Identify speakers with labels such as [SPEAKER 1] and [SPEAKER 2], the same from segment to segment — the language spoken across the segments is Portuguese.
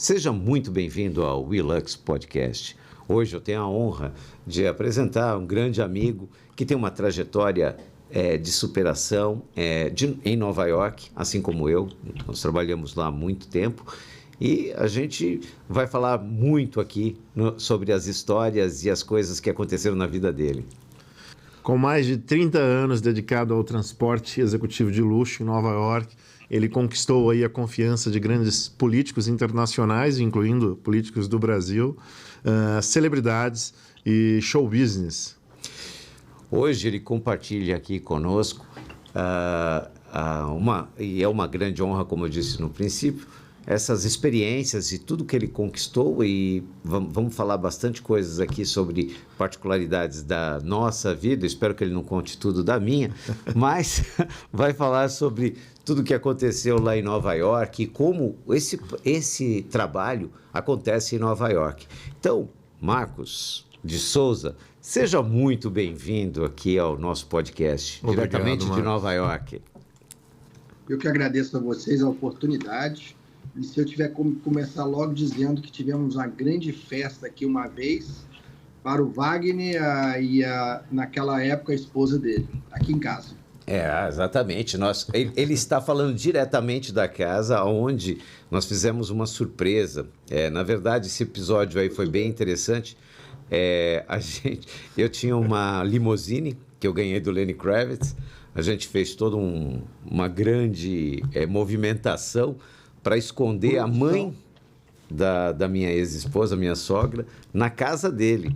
[SPEAKER 1] Seja muito bem-vindo ao WeLux Podcast. Hoje eu tenho a honra de apresentar um grande amigo que tem uma trajetória de superação em Nova York, assim como eu. Nós trabalhamos lá há muito tempo e a gente vai falar muito aqui sobre as histórias e as coisas que aconteceram na vida dele.
[SPEAKER 2] Com mais de 30 anos dedicado ao transporte executivo de luxo em Nova York, ele conquistou aí a confiança de grandes políticos internacionais, incluindo políticos do Brasil, celebridades e show business.
[SPEAKER 1] Hoje ele compartilha aqui conosco, e é uma grande honra, como eu disse no princípio, essas experiências e tudo que ele conquistou, e vamos falar bastante coisas aqui sobre particularidades da nossa vida. Espero que ele não conte tudo da minha, mas vai falar sobre tudo que aconteceu lá em Nova York e como esse trabalho acontece em Nova York. Então, Marcos de Souza, seja muito bem-vindo aqui ao nosso podcast,
[SPEAKER 2] Obrigado,
[SPEAKER 1] diretamente
[SPEAKER 2] Marcos.
[SPEAKER 1] de Nova York.
[SPEAKER 3] Eu que agradeço a vocês a oportunidade. E se eu tiver como começar logo dizendo que tivemos uma grande festa aqui uma vez para o Wagner e naquela época a esposa dele, aqui em casa.
[SPEAKER 1] Exatamente. Ele está falando diretamente da casa, onde nós fizemos uma surpresa. Na verdade, esse episódio aí foi bem interessante. Eu tinha uma limusine que eu ganhei do Lenny Kravitz. A gente fez toda uma grande movimentação para esconder a mãe da minha ex-esposa, minha sogra, na casa dele.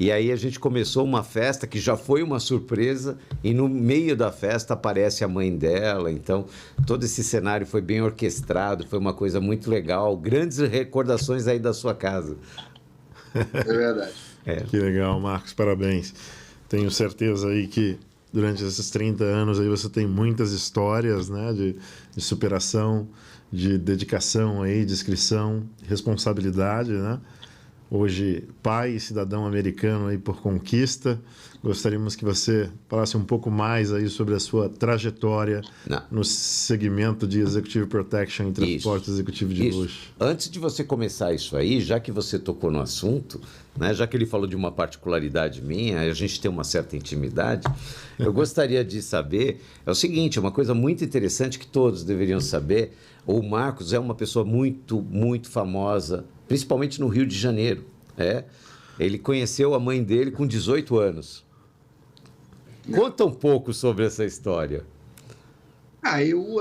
[SPEAKER 1] E aí a gente começou uma festa que já foi uma surpresa, e no meio da festa aparece a mãe dela. Então, todo esse cenário foi bem orquestrado, foi uma coisa muito legal. Grandes recordações aí da sua casa.
[SPEAKER 3] É verdade.
[SPEAKER 2] Que legal, Marcos, parabéns. Tenho certeza aí que durante esses 30 anos aí você tem muitas histórias, né, de superação, de dedicação aí, discrição, responsabilidade, né? Hoje, pai e cidadão americano aí por conquista. Gostaríamos que você falasse um pouco mais aí sobre a sua trajetória no segmento de Executive Protection e transporte executivo de luxo.
[SPEAKER 1] Antes de você começar isso aí, já que você tocou no assunto, né, já que ele falou de uma particularidade minha, a gente tem uma certa intimidade, eu gostaria de saber, é o seguinte, uma coisa muito interessante que todos deveriam saber. O Marcos é uma pessoa muito, muito famosa, principalmente no Rio de Janeiro. Ele conheceu a mãe dele com 18 anos. Conta um pouco sobre essa história.
[SPEAKER 3] Eu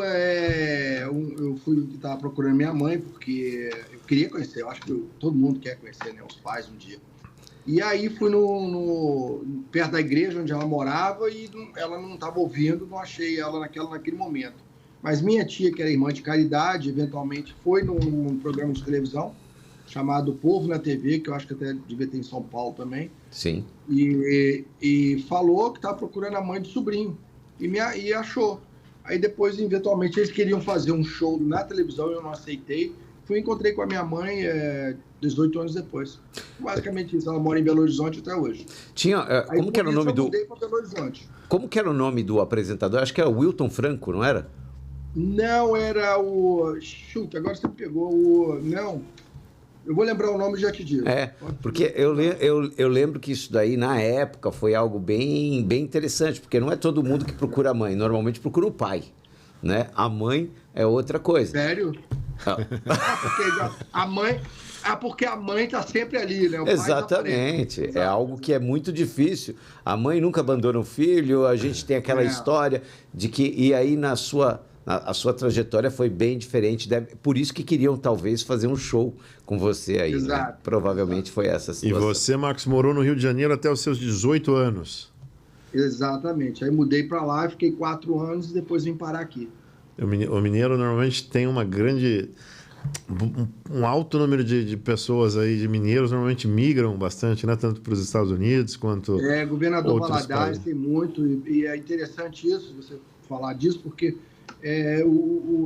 [SPEAKER 3] estava procurando minha mãe porque eu queria conhecer. Eu acho que todo mundo quer conhecer, né, os pais um dia. E aí fui perto da igreja onde ela morava e ela não estava ouvindo, não achei ela naquele momento. Mas minha tia, que era irmã de caridade, eventualmente foi num programa de televisão chamado Povo na TV, que eu acho que até devia ter em São Paulo também.
[SPEAKER 1] Sim.
[SPEAKER 3] E falou que estava procurando a mãe do sobrinho. E achou. Aí depois, eventualmente, eles queriam fazer um show na televisão e eu não aceitei. Encontrei com a minha mãe 18 anos depois. Basicamente isso. Ela mora em Belo Horizonte até hoje.
[SPEAKER 1] Como que era o nome do...
[SPEAKER 3] mudei para Belo Horizonte.
[SPEAKER 1] Como que era o nome do apresentador? Acho que era o Wilton Franco, não era?
[SPEAKER 3] Não, era o... Agora você pegou o... Não. Eu vou lembrar o nome e já te digo.
[SPEAKER 1] Porque eu lembro que isso daí, na época, foi algo bem, bem interessante, porque não é todo mundo que procura a mãe, normalmente procura o pai, né? A mãe é outra coisa.
[SPEAKER 3] Sério? Porque a mãe está sempre ali, né? O
[SPEAKER 1] Exatamente.
[SPEAKER 3] Pai tá
[SPEAKER 1] é algo que é muito difícil. A mãe nunca abandona o filho, a gente tem aquela história de que... E aí, a sua trajetória foi bem diferente. Por isso que queriam, talvez, fazer um show com você aí.
[SPEAKER 3] Exato.
[SPEAKER 1] Né? Provavelmente foi essa situação.
[SPEAKER 2] E você, Marcos, morou no Rio de Janeiro até os seus 18 anos.
[SPEAKER 3] Exatamente. Aí mudei para lá, fiquei 4 anos e depois vim parar aqui.
[SPEAKER 2] O mineiro normalmente tem um alto número de pessoas aí, de mineiros, normalmente migram bastante, né? Tanto para os Estados Unidos quanto
[SPEAKER 3] Governador
[SPEAKER 2] outros
[SPEAKER 3] Valadares
[SPEAKER 2] países.
[SPEAKER 3] Tem muito, e é interessante isso, você falar disso, porque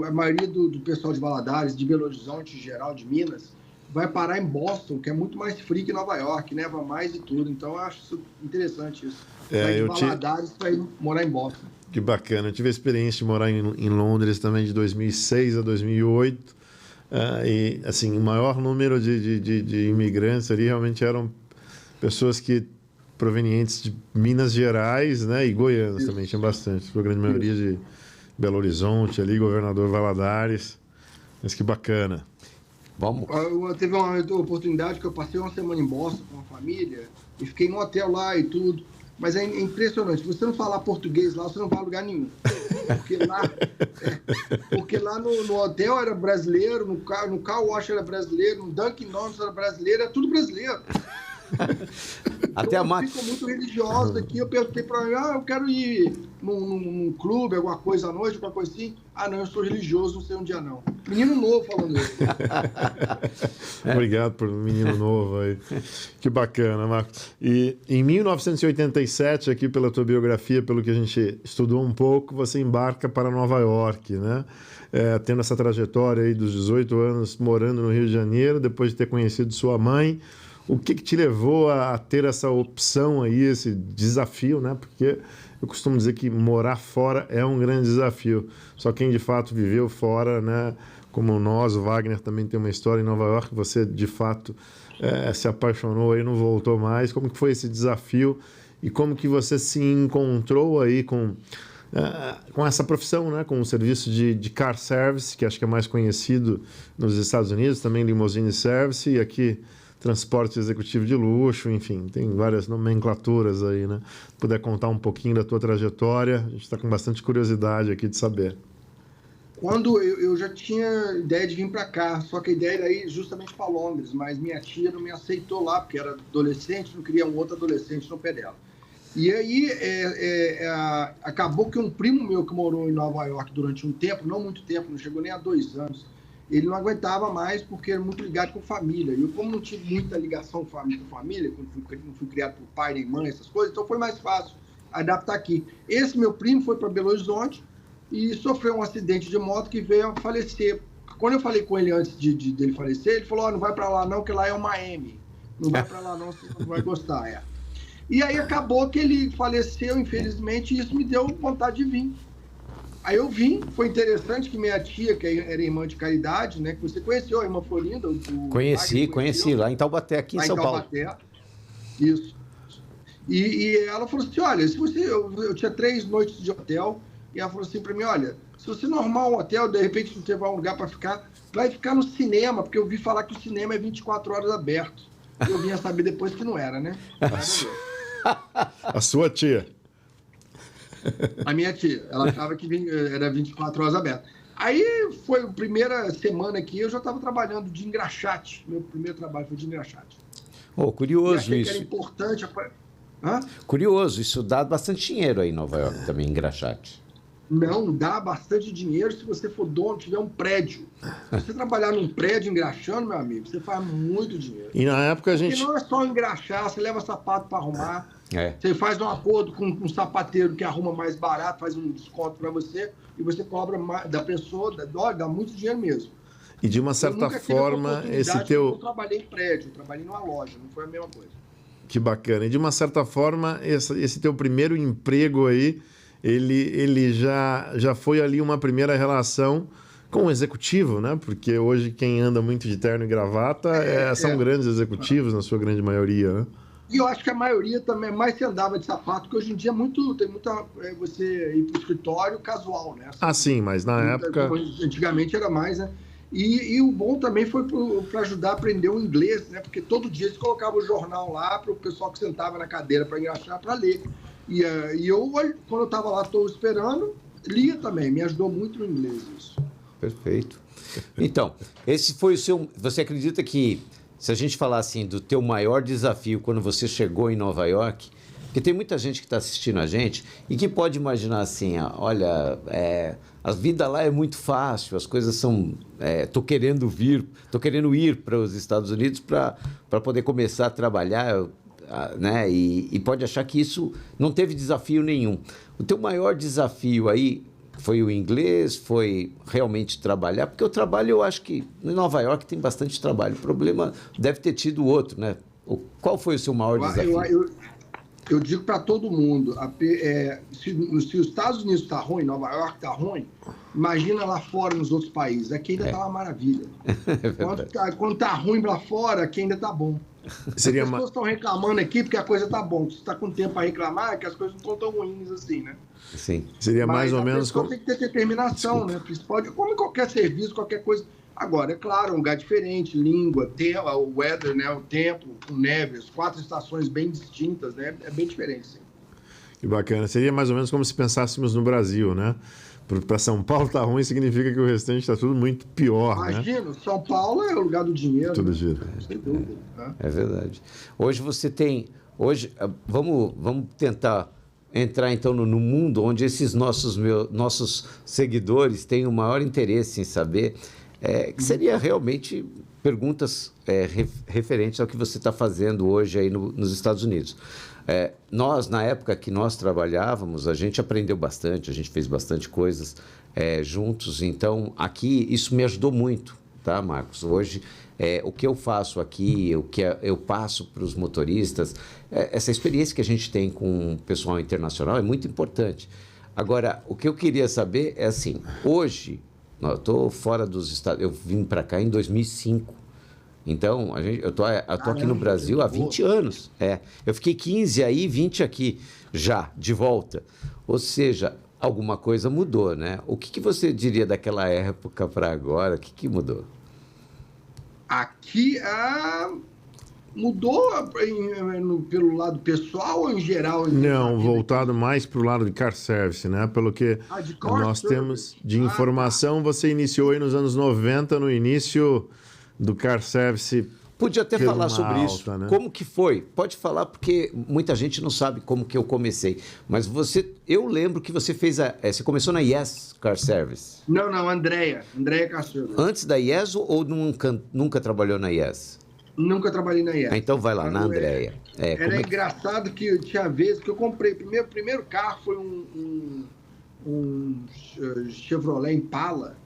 [SPEAKER 3] a maioria do pessoal de Valadares, de Belo Horizonte em geral, de Minas, vai parar em Boston, que é muito mais frio que Nova York, neva mais e tudo. Então eu acho isso interessante isso. Vai de Valadares para ir morar em Boston.
[SPEAKER 2] Que bacana. Eu tive a experiência de morar em Londres também de 2006 a 2008. e assim, o maior número de imigrantes ali realmente eram pessoas provenientes de Minas Gerais, né, e Goiânia também, tinha bastante, a grande maioria de Belo Horizonte ali, Governador Valadares, mas que bacana.
[SPEAKER 1] Vamos.
[SPEAKER 3] Teve uma oportunidade que eu passei uma semana em Boston com a família e fiquei no hotel lá e tudo. Mas é impressionante. Se você não falar português lá, você não vai a lugar nenhum. Porque lá no hotel era brasileiro, no car wash era brasileiro, no Dunkin' Donuts era brasileiro, é tudo brasileiro.
[SPEAKER 1] Até a máquina.
[SPEAKER 3] Ficou muito religiosa aqui. Eu perguntei para ele, eu quero ir num clube, alguma coisa à noite, alguma coisa assim. Ah, não, eu sou religioso, não sei um dia não. Menino novo falando isso.
[SPEAKER 2] Obrigado por um menino novo aí. Que bacana, Marcos. E em 1987, aqui pela tua biografia, pelo que a gente estudou um pouco, você embarca para Nova York, né? Tendo essa trajetória aí dos 18 anos morando no Rio de Janeiro, depois de ter conhecido sua mãe. O que te levou a ter essa opção aí, esse desafio, né? Porque eu costumo dizer que morar fora é um grande desafio. Só quem de fato viveu fora, né? Como nós, o Wagner também tem uma história em Nova York, você de fato se apaixonou e não voltou mais. Como que foi esse desafio e como que você se encontrou aí com essa profissão, né? Com o serviço de car service, que acho que é mais conhecido nos Estados Unidos, também limousine service, e aqui transporte executivo de luxo, enfim, tem várias nomenclaturas aí, né? Se puder contar um pouquinho da tua trajetória, a gente está com bastante curiosidade aqui de saber.
[SPEAKER 3] Quando eu já tinha ideia de vir para cá, só que a ideia era ir justamente para Londres, mas minha tia não me aceitou lá, porque era adolescente, não queria um outro adolescente no pé dela. E aí acabou que um primo meu que morou em Nova York durante um tempo, não muito tempo, não chegou nem a 2 anos, ele não aguentava mais porque era muito ligado com família. E eu, como não tive muita ligação com família, não fui criado por pai nem mãe, essas coisas, então foi mais fácil adaptar aqui. Esse meu primo foi para Belo Horizonte e sofreu um acidente de moto que veio a falecer. Quando eu falei com ele antes dele falecer, ele falou, não vai para lá não, que lá é uma M. Não vai para lá não, você não vai gostar. E aí acabou que ele faleceu, infelizmente, e isso me deu vontade de vir. Aí eu vim, foi interessante que minha tia, que era irmã de caridade, né, que você conheceu, a irmã Florinda.
[SPEAKER 1] Conheci, lá em Taubaté, aqui em São Paulo.
[SPEAKER 3] Isso. E ela falou assim, olha, se você... Eu tinha 3 noites de hotel, e ela falou assim para mim, olha, se você não arrumar um hotel, de repente não tiver um lugar para ficar, vai ficar no cinema, porque eu ouvi falar que o cinema é 24 horas aberto. Eu vim a saber depois que não era, né?
[SPEAKER 2] A sua tia?
[SPEAKER 3] A minha tia, ela achava que era 24 horas aberto. Aí foi a primeira semana aqui, eu já estava trabalhando de engraxate. Meu primeiro trabalho foi de engraxate.
[SPEAKER 1] Curioso isso.
[SPEAKER 3] Que era importante.
[SPEAKER 1] Curioso, isso dá bastante dinheiro aí em Nova York também, engraxate.
[SPEAKER 3] Não, dá bastante dinheiro se você for dono, tiver um prédio. Se você trabalhar num prédio engraxando, meu amigo, você faz muito dinheiro.
[SPEAKER 2] E na época a gente...
[SPEAKER 3] Porque não é só engraxar, você leva sapato para arrumar. Você faz um acordo com um sapateiro que arruma mais barato, faz um desconto para você e você cobra da pessoa, dá muito dinheiro mesmo.
[SPEAKER 2] E de uma certa forma, esse teu...
[SPEAKER 3] Eu não trabalhei em prédio, eu trabalhei numa loja, não foi a mesma coisa.
[SPEAKER 2] Que bacana. E de uma certa forma, esse teu primeiro emprego aí, ele já foi ali uma primeira relação com o executivo, né? Porque hoje quem anda muito de terno e gravata são grandes executivos, na sua grande maioria, né?
[SPEAKER 3] E eu acho que a maioria também, mais se andava de sapato, porque hoje em dia tem muita você ir para o escritório casual, né?
[SPEAKER 2] Sim, mas na época...
[SPEAKER 3] Antigamente era mais, né? E o bom também foi para ajudar a aprender o inglês, né? Porque todo dia eles colocavam o jornal lá para o pessoal que sentava na cadeira para engraxar, para ler. E eu, quando eu estava lá, estou esperando, lia também. Me ajudou muito no inglês isso.
[SPEAKER 1] Perfeito. Então, esse foi o seu... Você acredita que, se a gente falar assim do teu maior desafio quando você chegou em Nova York, porque tem muita gente que está assistindo a gente e que pode imaginar assim, olha, a vida lá é muito fácil, as coisas são... Estou querendo ir para os Estados Unidos para poder começar a trabalhar... né? E pode achar que isso não teve desafio nenhum. O teu maior desafio aí foi o inglês, foi realmente trabalhar, porque o trabalho, eu acho que em Nova York tem bastante trabalho. O problema deve ter tido outro, né? Qual foi o seu maior desafio?
[SPEAKER 3] eu digo para todo mundo, se os Estados Unidos está ruim, Nova York está ruim, imagina lá fora nos outros países. Aqui ainda está uma maravilha. Quando está ruim lá fora, aqui ainda está bom. As pessoas estão reclamando aqui porque a coisa está bom. Se está com tempo para reclamar, é que as coisas não estão tão ruins assim, né?
[SPEAKER 1] Sim.
[SPEAKER 2] Seria mais ou menos
[SPEAKER 3] como... tem que ter determinação, né? Pode, como em qualquer serviço, qualquer coisa. Agora, é claro, um lugar diferente, língua, o weather, né? O tempo, com neve, as 4 estações bem distintas, né? É bem diferente, sim.
[SPEAKER 2] Que bacana. Seria mais ou menos como se pensássemos no Brasil, né? Para São Paulo tá ruim, significa que o restante está tudo muito pior,
[SPEAKER 3] Imagina, São Paulo é o lugar do dinheiro.
[SPEAKER 2] Tudo
[SPEAKER 3] né?
[SPEAKER 2] gira.
[SPEAKER 3] Sem dúvida. Né?
[SPEAKER 1] É verdade. Hoje você tem... Vamos tentar entrar, então, no mundo onde esses nossos seguidores têm o maior interesse em saber, que seria realmente perguntas referentes ao que você está fazendo hoje aí nos Estados Unidos. Nós, na época que nós trabalhávamos, a gente aprendeu bastante, a gente fez bastante coisas juntos. Então, aqui, isso me ajudou muito, tá, Marcos? Hoje, o que eu faço aqui, o que eu passo para os motoristas, essa experiência que a gente tem com o pessoal internacional é muito importante. Agora, o que eu queria saber é assim, hoje, eu estou fora dos Estados Unidos, eu vim para cá em 2005. Então, eu tô aqui no Brasil há 20 anos. Eu fiquei 15 aí, 20 aqui, já, de volta. Ou seja, alguma coisa mudou, né? O que você diria daquela época para agora? O que mudou?
[SPEAKER 3] Aqui, mudou pelo lado pessoal ou em geral?
[SPEAKER 2] Não, voltado mais para o lado de car service, né? Pelo que nós temos de informação, você iniciou aí nos anos 90, no início... do car service.
[SPEAKER 1] Podia até falar sobre isso.
[SPEAKER 2] Né?
[SPEAKER 1] Como que foi? Pode falar, porque muita gente não sabe como que eu comecei. Mas eu lembro que você fez você começou na Yes Car Service.
[SPEAKER 3] Não, Andréia Car Service.
[SPEAKER 1] Antes da Yes ou nunca trabalhou na Yes?
[SPEAKER 3] Nunca trabalhei na Yes.
[SPEAKER 1] Então vai lá, na Andréia.
[SPEAKER 3] Era engraçado que tinha vezes que eu comprei. Primeiro carro foi um Chevrolet Impala.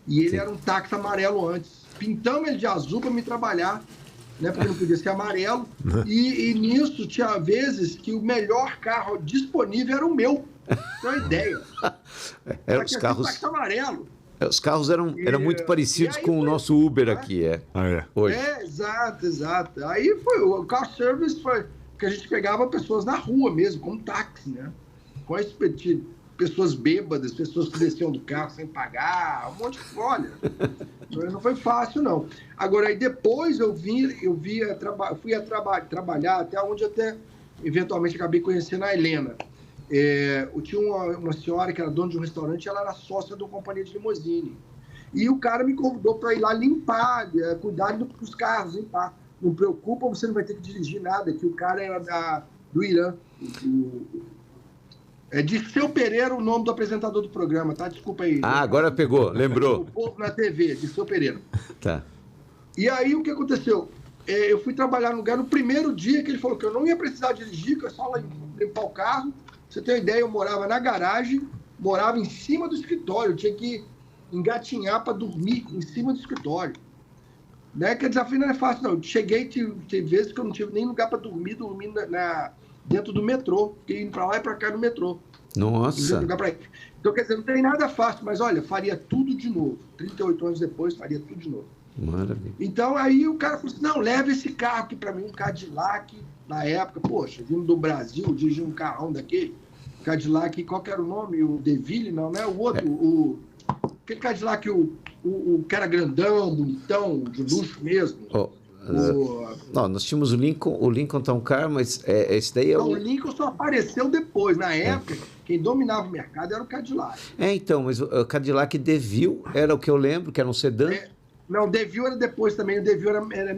[SPEAKER 3] E ele era um táxi amarelo antes. Pintamos ele de azul para me trabalhar, né? Porque não podia ser amarelo. E nisso tinha vezes que o melhor carro disponível era o meu. Tem uma ideia.
[SPEAKER 1] Os carros...
[SPEAKER 3] táxi amarelo.
[SPEAKER 1] Os carros eram muito parecidos com o nosso Uber aqui, hoje.
[SPEAKER 3] Exato. Aí foi o car service, foi que a gente pegava pessoas na rua mesmo, como táxi, né? Com pessoas bêbadas, pessoas que desciam do carro sem pagar, um monte de olha. Não foi fácil, não. Agora, aí depois eu fui trabalhar até onde eventualmente acabei conhecendo a Helena. Eu tinha uma senhora que era dona de um restaurante, ela era sócia de uma companhia de limusine. E o cara me convidou para ir lá limpar, cuidar dos carros, limpar. Não preocupa, você não vai ter que dirigir nada, que o cara era do Irã. Dirceu Pereira, o nome do apresentador do programa, tá? Desculpa aí.
[SPEAKER 1] Agora pegou, lembrou.
[SPEAKER 3] O povo na TV, Dirceu Pereira.
[SPEAKER 1] Tá.
[SPEAKER 3] E aí, o que aconteceu? Eu fui trabalhar no lugar no primeiro dia que ele falou que eu não ia precisar dirigir, que eu só ia limpar o carro. Pra você ter uma ideia, eu morava na garagem, morava em cima do escritório, eu tinha que engatinhar para dormir em cima do escritório. Né? Que o desafio não é fácil, não. Eu cheguei, teve vezes que eu não tive nem lugar para dormindo dentro do metrô, fiquei indo para lá e para cá no metrô.
[SPEAKER 1] Nossa!
[SPEAKER 3] Então, quer dizer, não tem nada fácil, mas olha, faria tudo de novo. 38 anos depois, faria tudo de novo.
[SPEAKER 1] Maravilha.
[SPEAKER 3] Então, aí o cara falou assim, não, leva esse carro aqui para mim, um Cadillac, na época, poxa, vindo do Brasil, dirigindo um carrão daquele, Cadillac, qual que era o nome? O DeVille, não, né? O outro, aquele Cadillac, o que era grandão, bonitão, de luxo mesmo.
[SPEAKER 1] Não, nós tínhamos o Lincoln Town Car, mas esse daí é
[SPEAKER 3] o Lincoln só apareceu depois. Na época, quem dominava o mercado era o Cadillac.
[SPEAKER 1] Então, mas o Cadillac DeVille era o que eu lembro, que era um sedã.
[SPEAKER 3] Não, o DeVille era depois também, o DeVille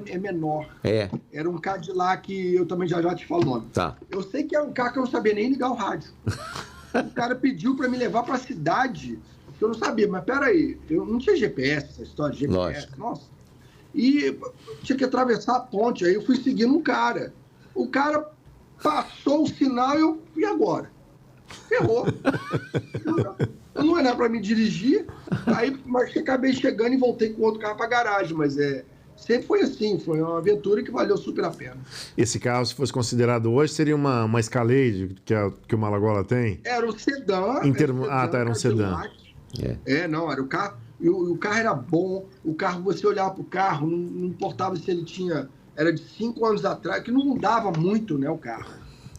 [SPEAKER 3] é menor. Era um Cadillac, eu também já te falo o nome.
[SPEAKER 1] Tá.
[SPEAKER 3] Eu sei que era um carro que eu não sabia nem ligar o rádio. O cara pediu para me levar para a cidade, que eu não sabia, mas peraí, eu não tinha GPS, essa história de GPS.
[SPEAKER 1] Lógico.
[SPEAKER 3] Nossa. E tinha que atravessar a ponte, aí eu fui seguindo um cara. O cara passou o sinal e agora? Ferrou. Eu não era para me dirigir, mas acabei chegando e voltei com outro carro para a garagem, mas sempre foi assim, foi uma aventura que valeu super a pena.
[SPEAKER 2] Esse carro, se fosse considerado hoje, seria uma Escalade que o Malagola tem?
[SPEAKER 3] Era um sedã.
[SPEAKER 2] Era um sedã.
[SPEAKER 3] Não, era o carro. E o carro era bom, o carro, você olhava para o carro, não importava se ele tinha... Era de 5 anos atrás, que não mudava muito, né, o carro.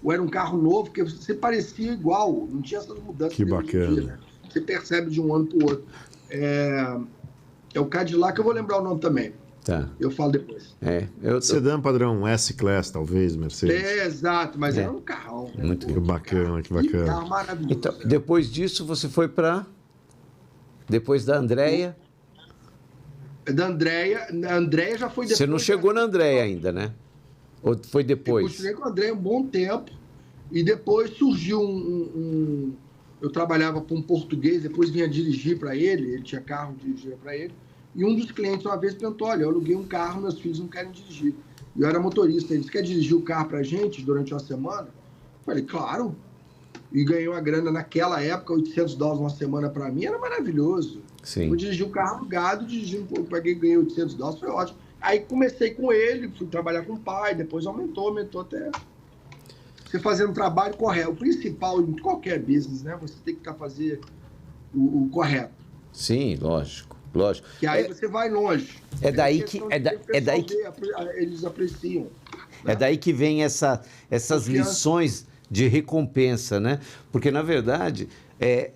[SPEAKER 3] Ou era um carro novo, que você parecia igual, não tinha essas mudanças.
[SPEAKER 2] Que bacana.
[SPEAKER 3] Dia, né? Você percebe de um ano para o outro. É o Cadillac, eu vou lembrar o nome também.
[SPEAKER 2] Tá.
[SPEAKER 3] Eu falo depois.
[SPEAKER 2] Sedã padrão S-Class, talvez, Mercedes.
[SPEAKER 3] Exato, mas era um carrão.
[SPEAKER 1] Muito
[SPEAKER 2] bacana, que
[SPEAKER 3] bacana. Que carro maravilhoso.
[SPEAKER 1] Então, depois disso, você foi para... Depois da Andréia...
[SPEAKER 3] Da Andréia já foi depois.
[SPEAKER 1] Você não chegou na Andréia ainda, né? Ou foi depois?
[SPEAKER 3] Eu continuei com a Andréia um bom tempo. E depois surgiu eu trabalhava para um português, depois vinha dirigir para ele tinha carro, dirigia para ele. E um dos clientes uma vez perguntou, olha, eu aluguei um carro, meus filhos não querem dirigir. E eu era motorista, ele disse, quer dirigir o carro para a gente durante uma semana? Eu falei, claro. E ganhei uma grana naquela época, $800 uma semana para mim, era maravilhoso.
[SPEAKER 1] Sim.
[SPEAKER 3] Eu dirigi o carro alugado, ganhei $800, foi ótimo. Aí comecei com ele, fui trabalhar com o pai, depois aumentou até... Você fazendo o trabalho correto. O principal em qualquer business, né? Você tem que fazer o correto.
[SPEAKER 1] Sim, lógico.
[SPEAKER 3] Que aí você vai longe.
[SPEAKER 1] É daí que
[SPEAKER 3] eles apreciam.
[SPEAKER 1] É daí que vem essas lições de recompensa, né? Porque, na verdade,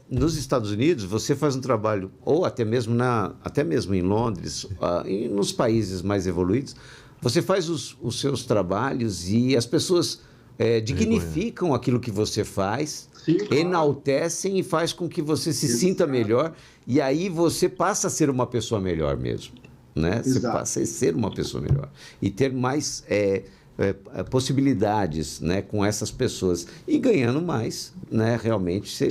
[SPEAKER 1] nos Estados Unidos, você faz um trabalho, ou até mesmo em Londres, e nos países mais evoluídos, você faz os seus trabalhos e as pessoas dignificam aquilo que você faz, sim, claro, enaltecem e faz com que você se sinta melhor, e aí você passa a ser uma pessoa melhor mesmo, né? Você passa a ser uma pessoa melhor e ter mais possibilidades, né, com essas pessoas e ganhando mais, né? Realmente você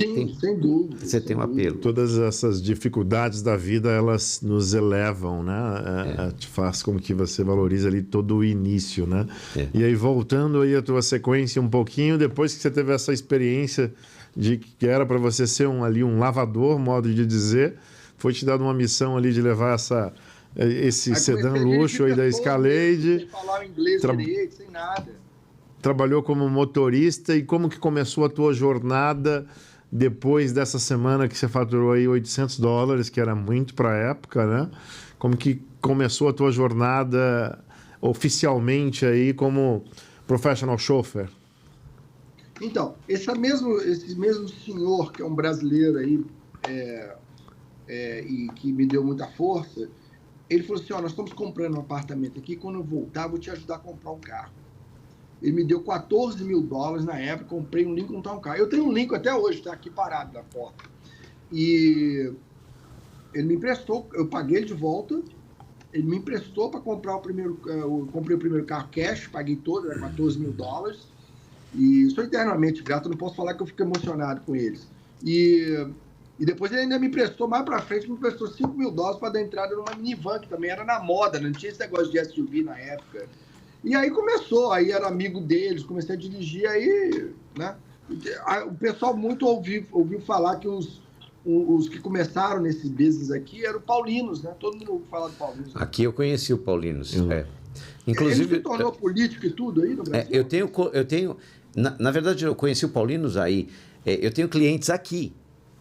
[SPEAKER 1] tem um apelo.
[SPEAKER 2] Todas essas dificuldades da vida, elas nos elevam, né? Faz com que você valorize ali todo o início, né? E aí, voltando aí a tua sequência um pouquinho, depois que você teve essa experiência de que era para você ser um lavador, modo de dizer, foi te dado uma missão ali de levar esse sedã luxo aí da Escalade.
[SPEAKER 3] Sem falar inglês direito, sem nada.
[SPEAKER 2] Trabalhou como motorista, e como que começou a tua jornada depois dessa semana que você faturou aí $800, que era muito para a época, né? Como que começou a tua jornada oficialmente aí como professional chauffeur?
[SPEAKER 3] Então, esse mesmo senhor, que é um brasileiro aí, e que me deu muita força, ele falou assim, nós estamos comprando um apartamento aqui, quando eu voltar, eu vou te ajudar a comprar um carro. Ele me deu $14 mil na época, comprei um Lincoln Town Car. Eu tenho um Lincoln até hoje, está aqui parado na porta. E ele me emprestou, eu paguei ele de volta, ele me emprestou para comprar eu comprei o primeiro carro cash, paguei todo, era $14 mil. E sou eternamente grato, não posso falar que eu fico emocionado com eles. E depois ele ainda me emprestou, mais pra frente, me emprestou $5 mil para dar entrada numa minivan, que também era na moda, não tinha esse negócio de SUV na época. E aí começou, aí era amigo deles, comecei a dirigir, aí, né? O pessoal muito ouviu falar que os que começaram nesse business aqui eram o Paulinos, né? Todo mundo ouviu falar do Paulinos.
[SPEAKER 1] Aqui eu conheci o Paulinos, Inclusive,
[SPEAKER 3] ele se tornou político e tudo aí no Brasil?
[SPEAKER 1] Eu tenho na verdade, eu conheci o Paulinos aí, eu tenho clientes aqui,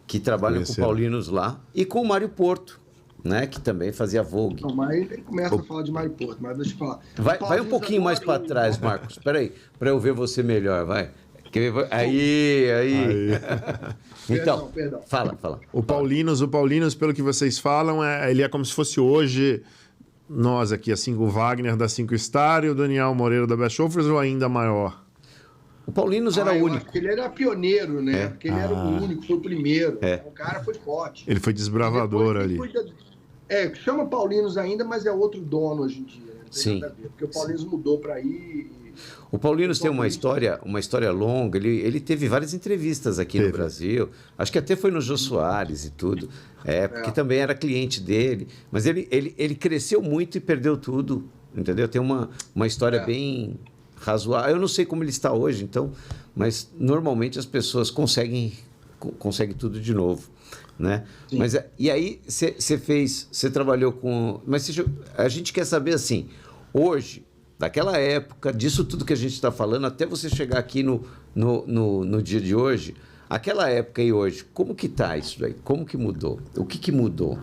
[SPEAKER 1] que trabalham com o Paulinos lá, e com o Mário Porto, né, que também fazia Vogue.
[SPEAKER 3] Não, mas ele começa a falar de Mário Porto, mas deixa eu falar.
[SPEAKER 1] Vai um pouquinho mais para trás, Marcos. Espera aí, para eu ver você melhor, vai. Aí. Então, perdão. Fala.
[SPEAKER 2] O Paulinos, pelo que vocês falam, ele é como se fosse hoje nós aqui, assim, o Wagner da 5 Star e o Daniel Moreira da Best Chauffeurs, ou ainda maior?
[SPEAKER 1] O Paulinos era o único.
[SPEAKER 3] Ele era pioneiro, né? Porque ele era o único, foi o primeiro. O cara foi forte.
[SPEAKER 2] Ele foi desbravador ali.
[SPEAKER 3] Chama Paulinos ainda, mas é outro dono hoje em dia. Né?
[SPEAKER 1] Sim.
[SPEAKER 3] Porque o Paulinos mudou para aí.
[SPEAKER 1] O Paulinos tem uma história longa. Ele teve várias entrevistas aqui no Brasil. Acho que até foi no Jô Soares e tudo. Porque também era cliente dele. Mas ele cresceu muito e perdeu tudo. Entendeu? Tem uma história bem razoável. Eu não sei como ele está hoje, então, mas normalmente as pessoas conseguem consegue tudo de novo, né? Mas, e aí, você trabalhou com... Mas a gente quer saber, assim, hoje, daquela época, disso tudo que a gente está falando, até você chegar aqui no dia de hoje, aquela época e hoje, como que está isso aí? Como que mudou? O que mudou?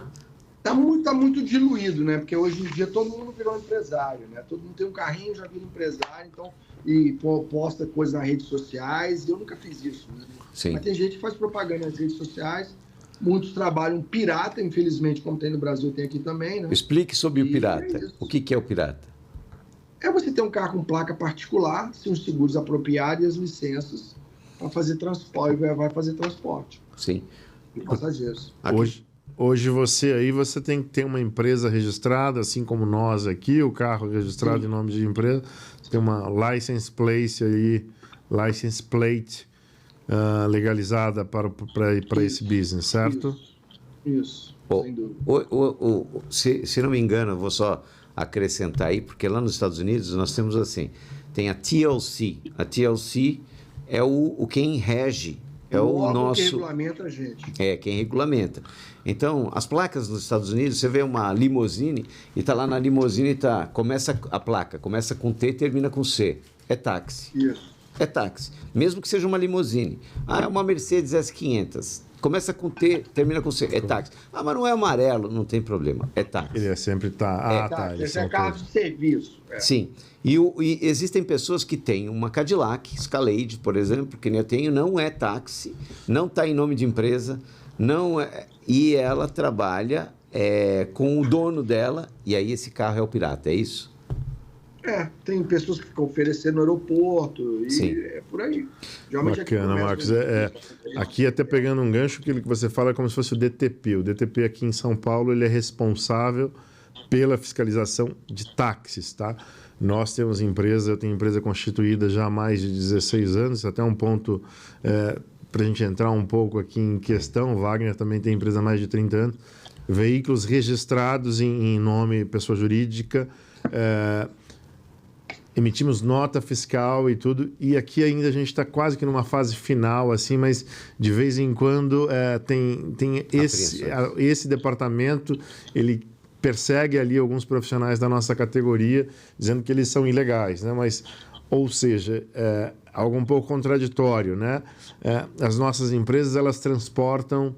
[SPEAKER 3] Tá muito diluído, né? Porque hoje em dia todo mundo virou empresário, né? Todo mundo tem um carrinho, já vira empresário, então, e posta coisas nas redes sociais. Eu nunca fiz isso, né?
[SPEAKER 1] Sim.
[SPEAKER 3] Mas tem gente que faz propaganda nas redes sociais. Muitos trabalham pirata, infelizmente, como tem no Brasil, tem aqui também, né?
[SPEAKER 1] Explique sobre o pirata. O que é o pirata?
[SPEAKER 3] É você ter um carro com placa particular, sem os seguros apropriados e as licenças para fazer transporte, vai fazer transporte.
[SPEAKER 1] Sim.
[SPEAKER 3] De passageiros.
[SPEAKER 2] Hoje você tem que ter uma empresa registrada, assim como nós aqui, o carro registrado em nome de empresa. Você tem uma license plate legalizada para esse business, certo?
[SPEAKER 3] Isso. Sem dúvida.
[SPEAKER 1] Se não me engano, eu vou só acrescentar aí, porque lá nos Estados Unidos nós temos assim, tem a TLC. A TLC é o quem rege, é o nosso...
[SPEAKER 3] Quem regulamenta a gente.
[SPEAKER 1] É, quem regulamenta. Então, as placas nos Estados Unidos, você vê uma limousine e está lá na limousine, começa a placa, começa com T e termina com C. É táxi.
[SPEAKER 3] Isso.
[SPEAKER 1] É táxi. Mesmo que seja uma limousine. É uma Mercedes S500. Começa com T, termina com C. É táxi. Mas não é amarelo, não tem problema. É táxi.
[SPEAKER 2] Ele sempre tá.
[SPEAKER 3] Esse é carro de serviço.
[SPEAKER 1] Sim. E existem pessoas que têm uma Cadillac Escalade, por exemplo, que nem eu tenho, não é táxi, não está em nome de empresa, não é, e ela trabalha com o dono dela, e aí esse carro é o pirata, é isso?
[SPEAKER 3] Tem pessoas que ficam oferecendo no aeroporto e
[SPEAKER 1] Sim.
[SPEAKER 3] é por aí.
[SPEAKER 2] Bacana, Marcos. Aqui até pegando um gancho, aquilo que você fala é como se fosse o DTP. O DTP aqui em São Paulo, ele é responsável pela fiscalização de táxis, tá? Nós temos empresa, eu tenho empresa constituída já há mais de 16 anos, até um ponto para a gente entrar um pouco aqui em questão. Wagner também tem empresa há mais de 30 anos. Veículos registrados em nome pessoa jurídica, emitimos nota fiscal e tudo, e aqui ainda a gente está quase que numa fase final, assim, mas de vez em quando tem esse departamento, ele persegue ali alguns profissionais da nossa categoria, dizendo que eles são ilegais, né? Mas, ou seja, algo um pouco contraditório, né? As nossas empresas, elas transportam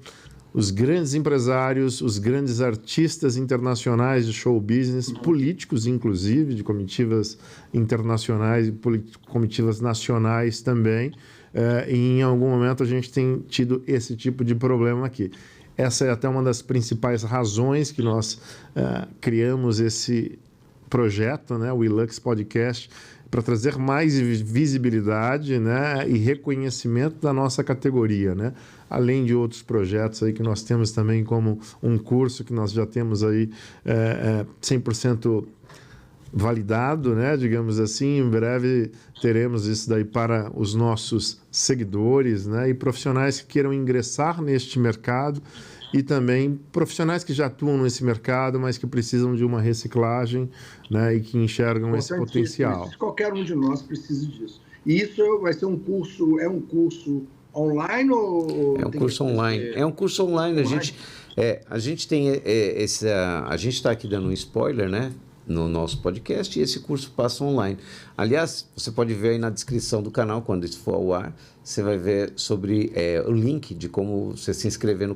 [SPEAKER 2] os grandes empresários, os grandes artistas internacionais de show business, políticos inclusive, de comitivas internacionais e comitivas nacionais também, e em algum momento a gente tem tido esse tipo de problema aqui. Essa é até uma das principais razões que nós criamos esse projeto, né, o Ilux Podcast, para trazer mais visibilidade, né, e reconhecimento da nossa categoria, né? Além de outros projetos aí que nós temos também, como um curso que nós já temos aí 100% validado, né? Digamos assim, em breve teremos isso daí para os nossos seguidores, né? E profissionais que queiram ingressar neste mercado e também profissionais que já atuam nesse mercado, mas que precisam de uma reciclagem, né? E que enxergam esse potencial.
[SPEAKER 3] Qualquer um de nós precisa disso. E isso vai ser um curso, online ou...
[SPEAKER 1] É um curso online. É um curso online. A gente tem a gente está aqui dando um spoiler, né, no nosso podcast, e esse curso passa online. Aliás, você pode ver aí na descrição do canal, quando isso for ao ar, você vai ver sobre o link de como você se inscrever no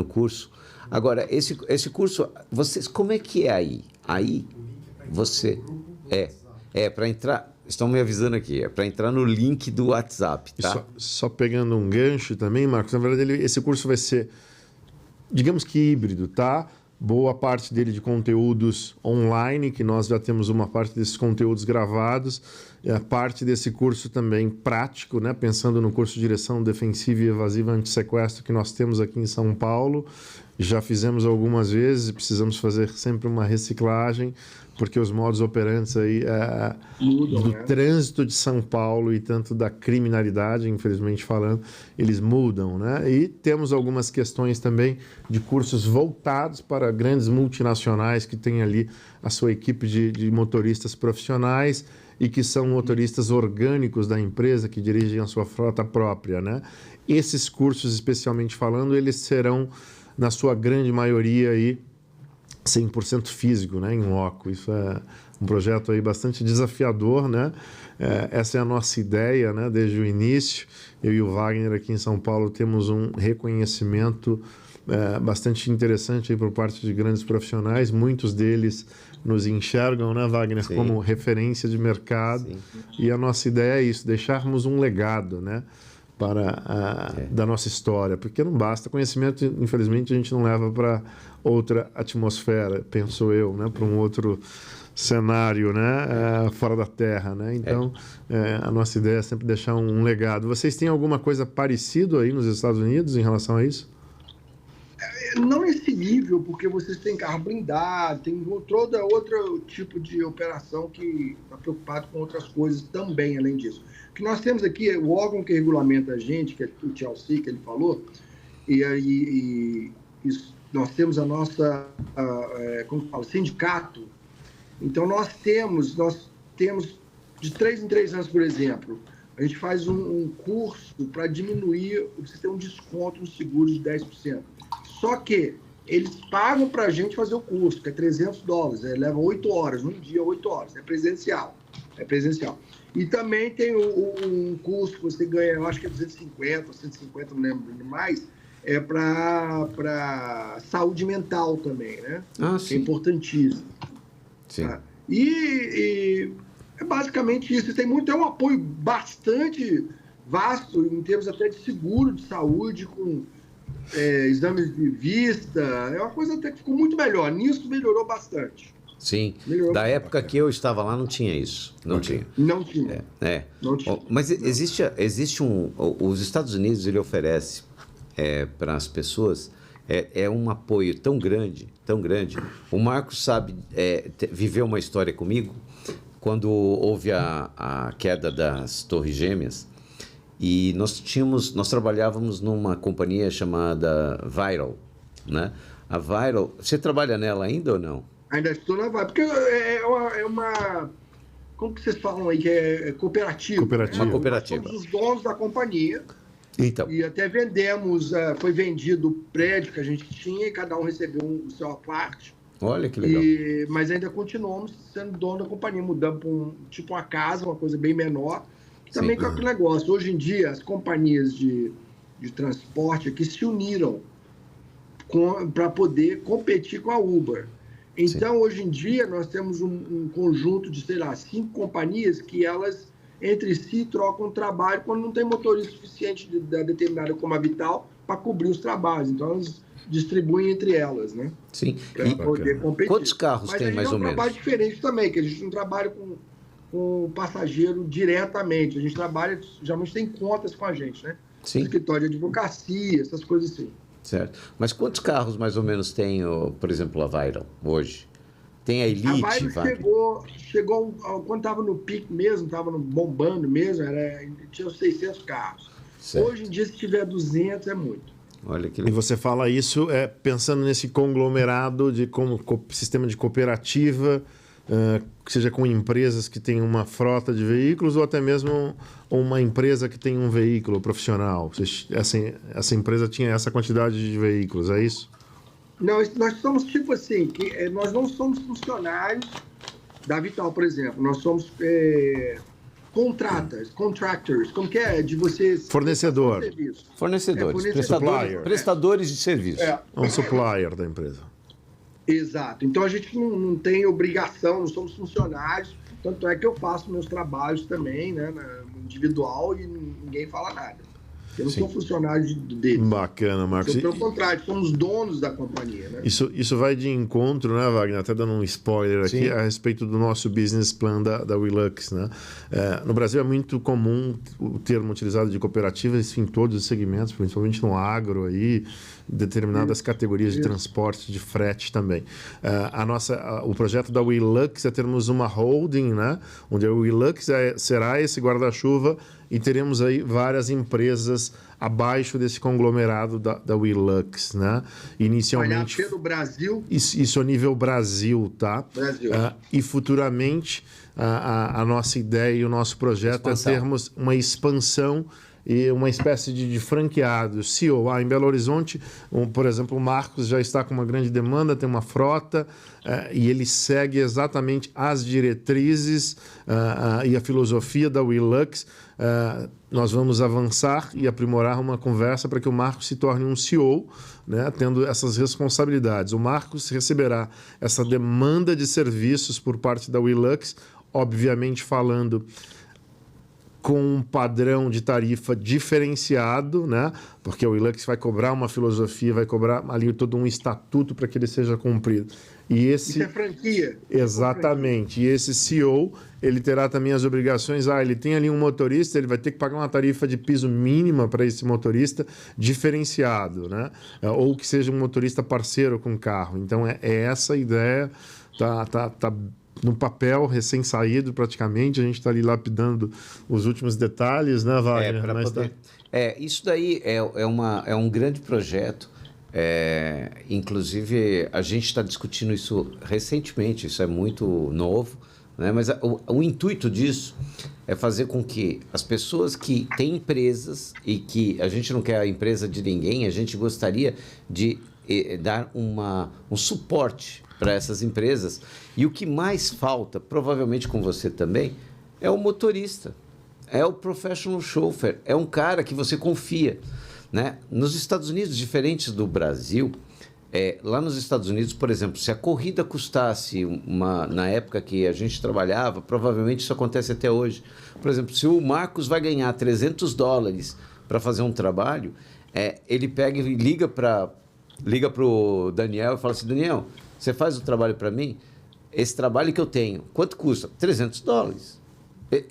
[SPEAKER 1] curso. Agora, esse curso, vocês, como é que é aí? Aí, você... para entrar... Estão me avisando aqui, para entrar no link do WhatsApp, tá?
[SPEAKER 2] Só pegando um gancho também, Marcos, na verdade esse curso vai ser, digamos que híbrido, tá? Boa parte dele de conteúdos online, que nós já temos uma parte desses conteúdos gravados, e a parte desse curso também prático, né? Pensando no curso de Direção Defensiva e Evasiva Antissequestro que nós temos aqui em São Paulo. Já fizemos algumas vezes e precisamos fazer sempre uma reciclagem, porque os modos operantes aí do trânsito de São Paulo e tanto da criminalidade, infelizmente falando, eles mudam, né? E temos algumas questões também de cursos voltados para grandes multinacionais que têm ali a sua equipe de motoristas profissionais e que são motoristas orgânicos da empresa que dirigem a sua frota própria, né? Esses cursos, especialmente falando, eles serão, na sua grande maioria, aí, 100% físico, né, em loco. Isso é um projeto aí bastante desafiador, né? Essa é a nossa ideia, né, desde o início. Eu e o Wagner aqui em São Paulo temos um reconhecimento bastante interessante aí por parte de grandes profissionais. Muitos deles nos enxergam, né, Wagner,
[SPEAKER 1] Sim.
[SPEAKER 2] como referência de mercado.
[SPEAKER 1] Sim.
[SPEAKER 2] E a nossa ideia é isso, deixarmos um legado, né, da nossa história, porque não basta conhecimento, infelizmente a gente não leva para outra atmosfera, penso eu, né, para um outro cenário, né, fora da Terra, né? Então a nossa ideia é sempre deixar um legado. Vocês têm alguma coisa parecida aí nos Estados Unidos em relação a isso?
[SPEAKER 3] Não nesse nível, porque vocês têm carro blindado, tem todo outro tipo de operação que está preocupado com outras coisas também, além disso. O que nós temos aqui, o órgão que regulamenta a gente, que é o TLC, que ele falou, e nós temos a nossa, como fala, sindicato. Então, nós temos de 3 em 3 anos, por exemplo, a gente faz um curso para diminuir, você tem um desconto no seguro de 10%. Só que eles pagam para a gente fazer o curso, que é $300, leva 8 horas, num dia 8 horas, é presencial. E também tem um curso que você ganha, eu acho que é 250 ou 150, não lembro mais, para saúde mental também, né?
[SPEAKER 1] Sim.
[SPEAKER 3] É importantíssimo.
[SPEAKER 1] Sim.
[SPEAKER 3] Tá? E é basicamente isso. Tem um apoio bastante vasto, em termos até de seguro de saúde, com exames de vista. É uma coisa até que ficou muito melhor. Nisso melhorou bastante.
[SPEAKER 1] Sim.
[SPEAKER 3] Melhorou
[SPEAKER 1] Da
[SPEAKER 3] bastante.
[SPEAKER 1] época que eu estava lá, não tinha isso. Não tinha.
[SPEAKER 3] Não tinha. Não tinha.
[SPEAKER 1] Mas existe os Estados Unidos, ele oferece para as pessoas um apoio tão grande. O Marcos sabe, viveu uma história comigo quando houve a queda das Torres Gêmeas, e nós trabalhávamos numa companhia chamada Viral, né? A Viral, você trabalha nela ainda ou não?
[SPEAKER 3] Ainda estou na Viral, porque é uma... Como que vocês falam aí? Que é cooperativa.
[SPEAKER 2] Cooperativa.
[SPEAKER 1] Uma cooperativa.
[SPEAKER 3] Nós somos os donos da companhia.
[SPEAKER 1] Então.
[SPEAKER 3] E até vendemos, foi vendido o prédio que a gente tinha e cada um recebeu o seu parte.
[SPEAKER 1] Olha que legal.
[SPEAKER 3] Mas ainda continuamos sendo dono da companhia, mudando para uma casa, uma coisa bem menor. Também com aquele negócio. Hoje em dia, as companhias de transporte aqui se uniram para poder competir com a Uber. Então, hoje em dia, nós temos um conjunto de, 5 companhias que elas entre si trocam trabalho quando não tem motorista suficiente da determinada como a Vital para cobrir os trabalhos. Então, elas distribuem entre elas, né?
[SPEAKER 1] Sim.
[SPEAKER 3] Para poder competir.
[SPEAKER 1] Quantos carros tem mais ou menos?
[SPEAKER 3] Mas é um trabalho diferente também, que a gente não trabalha com o passageiro diretamente. A gente trabalha, geralmente tem contas com a gente, né?
[SPEAKER 1] Sim.
[SPEAKER 3] Escritório de advocacia, essas coisas assim.
[SPEAKER 1] Certo. Mas quantos carros mais ou menos tem, por exemplo, a Viral hoje? Tem a Elite?
[SPEAKER 3] A Viral chegou quando estava no pico mesmo, estava bombando mesmo, tinha uns 600 carros.
[SPEAKER 1] Certo.
[SPEAKER 3] Hoje em dia, se tiver 200, é muito.
[SPEAKER 1] Olha que
[SPEAKER 2] E
[SPEAKER 1] legal.
[SPEAKER 2] você fala isso pensando nesse conglomerado de sistema de cooperativa, que seja com empresas que têm uma frota de veículos ou até mesmo uma empresa que tem um veículo profissional. Essa empresa tinha essa quantidade de veículos, é isso?
[SPEAKER 3] Não, nós somos tipo assim, nós não somos funcionários da Vital, por exemplo. Nós somos contractors, como que é? De vocês...
[SPEAKER 2] Fornecedor.
[SPEAKER 1] Fornecedores.
[SPEAKER 2] Supplier.
[SPEAKER 1] Prestadores de serviço.
[SPEAKER 2] É um supplier da empresa.
[SPEAKER 3] Exato. Então, a gente não tem obrigação, não somos funcionários. Tanto é que eu faço meus trabalhos também, né, individual, e ninguém fala nada. Eu não sou funcionário deles.
[SPEAKER 2] Bacana, Marcos.
[SPEAKER 3] Pelo contrário, somos donos da companhia, né?
[SPEAKER 2] Isso vai de encontro, né, Wagner? Até dando um spoiler aqui, a respeito do nosso business plan da WeLux, né? No Brasil é muito comum o termo utilizado de cooperativas em todos os segmentos, principalmente no agro aí, determinadas categorias de transporte, de frete também. O projeto da WeLux é termos uma holding, né? Onde a WeLux será esse guarda-chuva e teremos aí várias empresas abaixo desse conglomerado da WeLux, né? Inicialmente...
[SPEAKER 3] no Brasil.
[SPEAKER 2] Isso a nível Brasil, tá?
[SPEAKER 3] Brasil.
[SPEAKER 2] E futuramente a nossa ideia e o nosso projeto é termos uma expansão e uma espécie de franqueado. CEO, em Belo Horizonte, por exemplo, o Marcos já está com uma grande demanda, tem uma frota, e ele segue exatamente as diretrizes e a filosofia da WeLux. Nós vamos avançar e aprimorar uma conversa para que o Marcos se torne um CEO, né, tendo essas responsabilidades. O Marcos receberá essa demanda de serviços por parte da WeLux, obviamente falando com um padrão de tarifa diferenciado, né? Porque o WeLux vai cobrar uma filosofia, vai cobrar ali todo um estatuto para que ele seja cumprido.
[SPEAKER 3] Isso é franquia.
[SPEAKER 2] Exatamente. E esse CEO, ele terá também as obrigações. Ele tem ali um motorista, ele vai ter que pagar uma tarifa de piso mínima para esse motorista diferenciado, né? Ou que seja um motorista parceiro com o carro. Então, é essa a ideia. Tá no papel, recém-saído praticamente, a gente está ali lapidando os últimos detalhes, né, Wagner?
[SPEAKER 1] Isso daí é um grande projeto. Inclusive, a gente está discutindo isso recentemente, isso é muito novo, né? Mas o intuito disso é fazer com que as pessoas que têm empresas, e que a gente não quer a empresa de ninguém, a gente gostaria de dar um suporte para essas empresas. E o que mais falta, provavelmente com você também, é o motorista, é o professional chauffeur, é um cara que você confia, né? Nos Estados Unidos, diferentes do Brasil, lá nos Estados Unidos, por exemplo, se a corrida custasse na época que a gente trabalhava, provavelmente isso acontece até hoje. Por exemplo, se o Marcos vai ganhar $300 para fazer um trabalho, ele pega e liga para o Daniel e fala assim: Daniel, você faz o trabalho para mim? Esse trabalho que eu tenho, quanto custa? $300.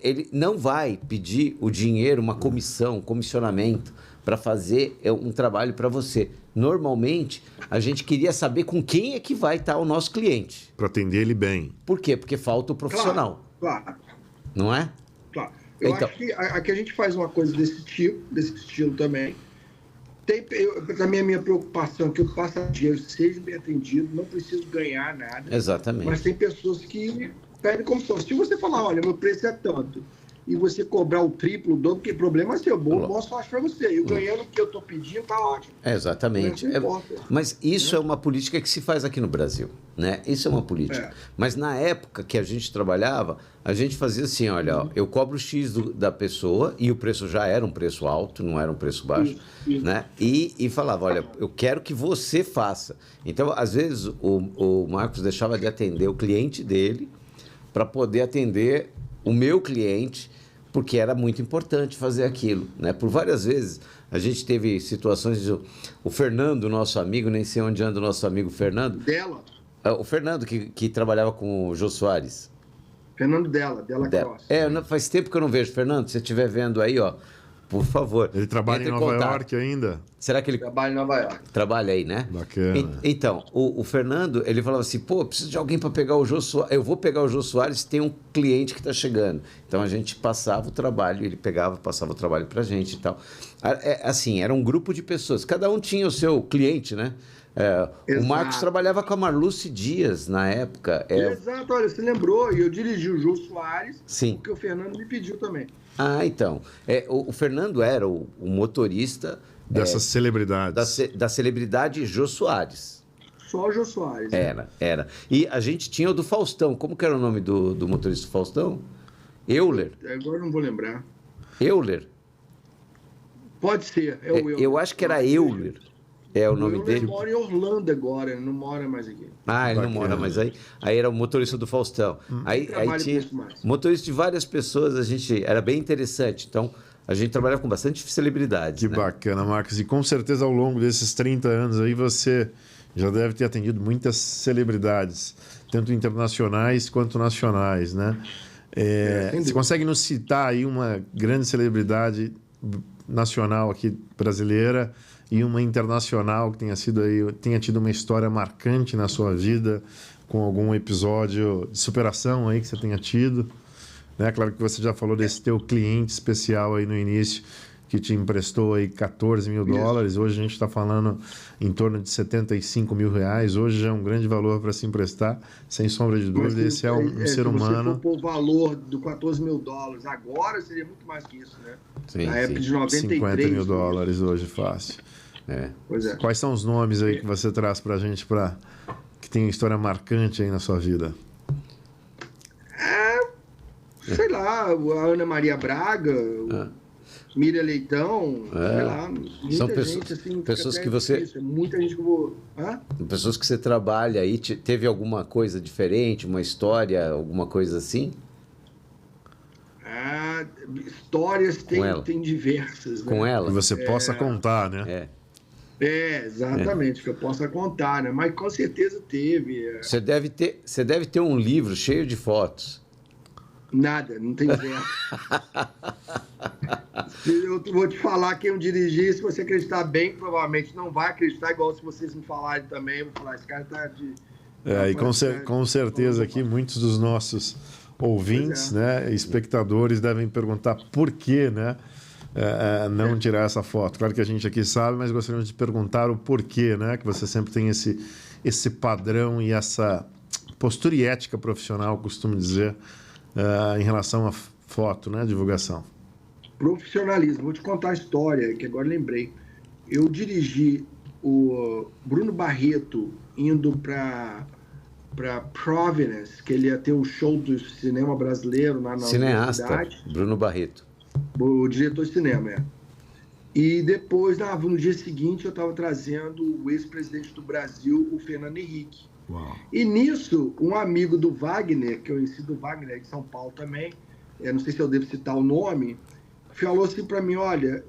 [SPEAKER 1] Ele não vai pedir o dinheiro, uma comissão, um comissionamento para fazer um trabalho para você. Normalmente, a gente queria saber com quem é que vai estar o nosso cliente.
[SPEAKER 2] Para atender ele bem.
[SPEAKER 1] Por quê? Porque falta o profissional.
[SPEAKER 3] Claro.
[SPEAKER 1] Não é?
[SPEAKER 3] Claro. Eu acho que aqui a gente faz uma coisa desse estilo também. Também a minha preocupação é que o passageiro seja bem atendido, não preciso ganhar nada.
[SPEAKER 1] Exatamente.
[SPEAKER 3] Mas tem pessoas que pedem como se você falar, olha, meu preço é tanto, e você cobrar o triplo, o dobro, porque problema é seu, bom fácil para você. Eu ganhando o que eu estou pedindo, tá ótimo.
[SPEAKER 1] Exatamente. Mas isso é uma política que se faz aqui no Brasil, né? Isso é uma política. Mas na época que a gente trabalhava, a gente fazia assim, olha, eu cobro o X da pessoa, e o preço já era um preço alto, não era um preço baixo, né? E falava, olha, eu quero que você faça. Então, às vezes, o Marcos deixava de atender o cliente dele para poder atender o meu cliente, porque era muito importante fazer aquilo, né? Por várias vezes a gente teve situações de o Fernando, nosso amigo, nem sei onde anda o nosso amigo Fernando. O Fernando que trabalhava com o Jô Soares.
[SPEAKER 3] Fernando Della Cross.
[SPEAKER 1] Faz tempo que eu não vejo. Fernando, se você estiver vendo aí, por favor.
[SPEAKER 2] Ele trabalha em Nova York ainda?
[SPEAKER 1] Será que ele
[SPEAKER 3] trabalha em Nova York?
[SPEAKER 1] Trabalha aí, né?
[SPEAKER 2] Bacana.
[SPEAKER 1] Então, o Fernando, ele falava assim, preciso de alguém para pegar o Jô Soares. Eu vou pegar o Jô Soares, tem um cliente que está chegando. Então, a gente passava o trabalho, ele passava o trabalho para a gente e tal. Assim, era um grupo de pessoas. Cada um tinha o seu cliente, né? O Marcos trabalhava com a Marluce Dias na época.
[SPEAKER 3] Exato, olha, você lembrou. E eu dirigi o Jô Soares,
[SPEAKER 1] sim,
[SPEAKER 3] porque o Fernando me pediu também.
[SPEAKER 1] Então. O Fernando era o motorista...
[SPEAKER 2] Dessas celebridades.
[SPEAKER 1] Da celebridade Jô Soares.
[SPEAKER 3] Só o Jô Soares.
[SPEAKER 1] Era. E a gente tinha o do Faustão. Como que era o nome do motorista do Faustão? Euler.
[SPEAKER 3] Agora eu não vou lembrar.
[SPEAKER 1] Euler?
[SPEAKER 3] Pode ser. Euler.
[SPEAKER 1] Eu acho que era Euler. O nome dele.
[SPEAKER 3] Ele mora em Orlando agora, ele não mora mais aqui.
[SPEAKER 1] Ele não mora mais aí. Aí era o motorista do Faustão. Aí tinha motorista de várias pessoas, era bem interessante. Então, a gente trabalhava com bastante celebridades.
[SPEAKER 2] Que bacana, Marcos. E com certeza ao longo desses 30 anos aí você já deve ter atendido muitas celebridades, tanto internacionais quanto nacionais, né? Você consegue nos citar aí uma grande celebridade nacional aqui brasileira e uma internacional que tenha tido uma história marcante na sua vida, com algum episódio de superação aí que você tenha tido? né? Claro que você já falou desse teu cliente especial aí no início, que te emprestou aí 14 mil dólares. Hoje a gente está falando em torno de 75 mil reais. Hoje já é um grande valor para se emprestar, sem sombra de dúvida. Esse é um ser humano.
[SPEAKER 3] Se você for o valor do 14 mil dólares agora, seria muito mais que isso, né?
[SPEAKER 1] Sim,
[SPEAKER 3] Na época de 93.
[SPEAKER 2] 50 mil dólares hoje, fácil.
[SPEAKER 3] Pois é.
[SPEAKER 2] Quais são os nomes aí que você traz para a gente que tem uma história marcante aí na sua vida?
[SPEAKER 3] Sei lá, a Ana Maria Braga, Miriam Leitão, sei lá, muita
[SPEAKER 1] São
[SPEAKER 3] gente, assim,
[SPEAKER 1] pessoas que você...
[SPEAKER 3] Isso, muita gente que eu vou...
[SPEAKER 1] Pessoas que você trabalha aí, teve alguma coisa diferente, uma história, alguma coisa assim?
[SPEAKER 3] Histórias tem diversas, né?
[SPEAKER 1] Com ela?
[SPEAKER 2] Que você possa contar, né?
[SPEAKER 3] Exatamente, que eu possa contar, né? Mas com certeza teve.
[SPEAKER 1] Você deve ter um livro cheio de fotos.
[SPEAKER 3] Nada, não tem zero. Eu vou te falar quem eu dirigi, se você acreditar bem, provavelmente não vai acreditar, igual se vocês me falarem também, eu vou falar, esse cara tá de...
[SPEAKER 2] E com certeza aqui muitos dos nossos ouvintes, né, espectadores devem perguntar por que, né, não tirar essa foto. Claro que a gente aqui sabe, mas gostaríamos de perguntar o porquê, né, que você sempre tem esse padrão e essa postura e ética profissional, costumo dizer, em relação à foto, né, divulgação.
[SPEAKER 3] Profissionalismo. Vou te contar a história, que agora lembrei. Eu dirigi o Bruno Barreto indo para Providence, que ele ia ter um show do cinema brasileiro na
[SPEAKER 1] Cineasta,
[SPEAKER 3] universidade.
[SPEAKER 1] Bruno Barreto.
[SPEAKER 3] O diretor de cinema, E depois, no dia seguinte, eu estava trazendo o ex-presidente do Brasil, o Fernando Henrique.
[SPEAKER 2] Uau.
[SPEAKER 3] E nisso, um amigo do Wagner, que eu conheci do Wagner, de São Paulo também, não sei se eu devo citar o nome, falou assim para mim, olha,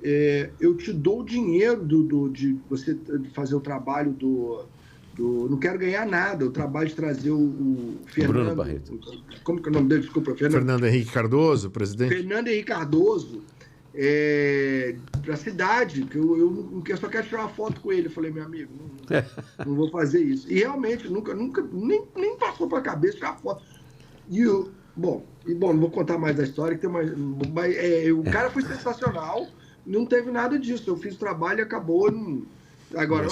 [SPEAKER 3] eu te dou o dinheiro de você fazer o trabalho não quero ganhar nada, o trabalho de trazer o Fernando...
[SPEAKER 1] Bruno Barreto.
[SPEAKER 3] Como que é o nome dele? Desculpa,
[SPEAKER 2] Fernando Henrique Cardoso, presidente?
[SPEAKER 3] Fernando Henrique Cardoso, para a cidade, que eu só quero tirar uma foto com ele. Eu falei, meu amigo, não vou fazer isso. E realmente, nunca nem passou para a cabeça tirar foto. Bom, não vou contar mais da história, que tem mais, mas o cara foi sensacional, não teve nada disso. Eu fiz o trabalho e acabou. Agora,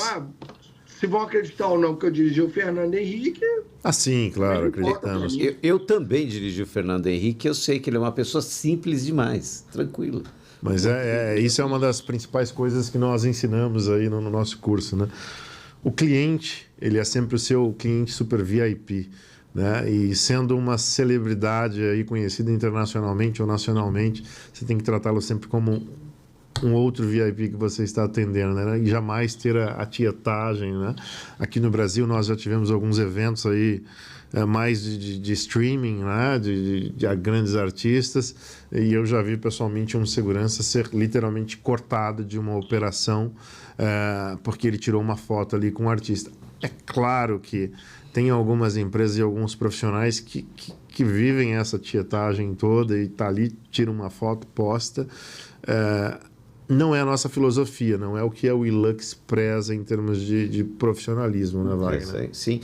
[SPEAKER 3] se vão acreditar ou não que eu dirigi o Fernando Henrique...
[SPEAKER 2] Sim, claro, acreditamos.
[SPEAKER 1] Eu também dirigi o Fernando Henrique, eu sei que ele é uma pessoa simples demais, tranquilo.
[SPEAKER 2] Mas isso é uma das principais coisas que nós ensinamos aí no nosso curso, né? O cliente, ele é sempre o seu cliente super VIP, né? E sendo uma celebridade aí conhecida internacionalmente ou nacionalmente, você tem que tratá-lo sempre como um outro VIP que você está atendendo, né? E jamais ter a tietagem, né? Aqui no Brasil nós já tivemos alguns eventos aí mais de streaming, né? de grandes artistas, e eu já vi pessoalmente um segurança ser literalmente cortado de uma operação porque ele tirou uma foto ali com um artista. É claro que tem algumas empresas e alguns profissionais que vivem essa tietagem toda e tá ali, tira uma foto, posta. Não é a nossa filosofia, não é o que a Wilux preza em termos de profissionalismo, né, Wagner?
[SPEAKER 1] Sim.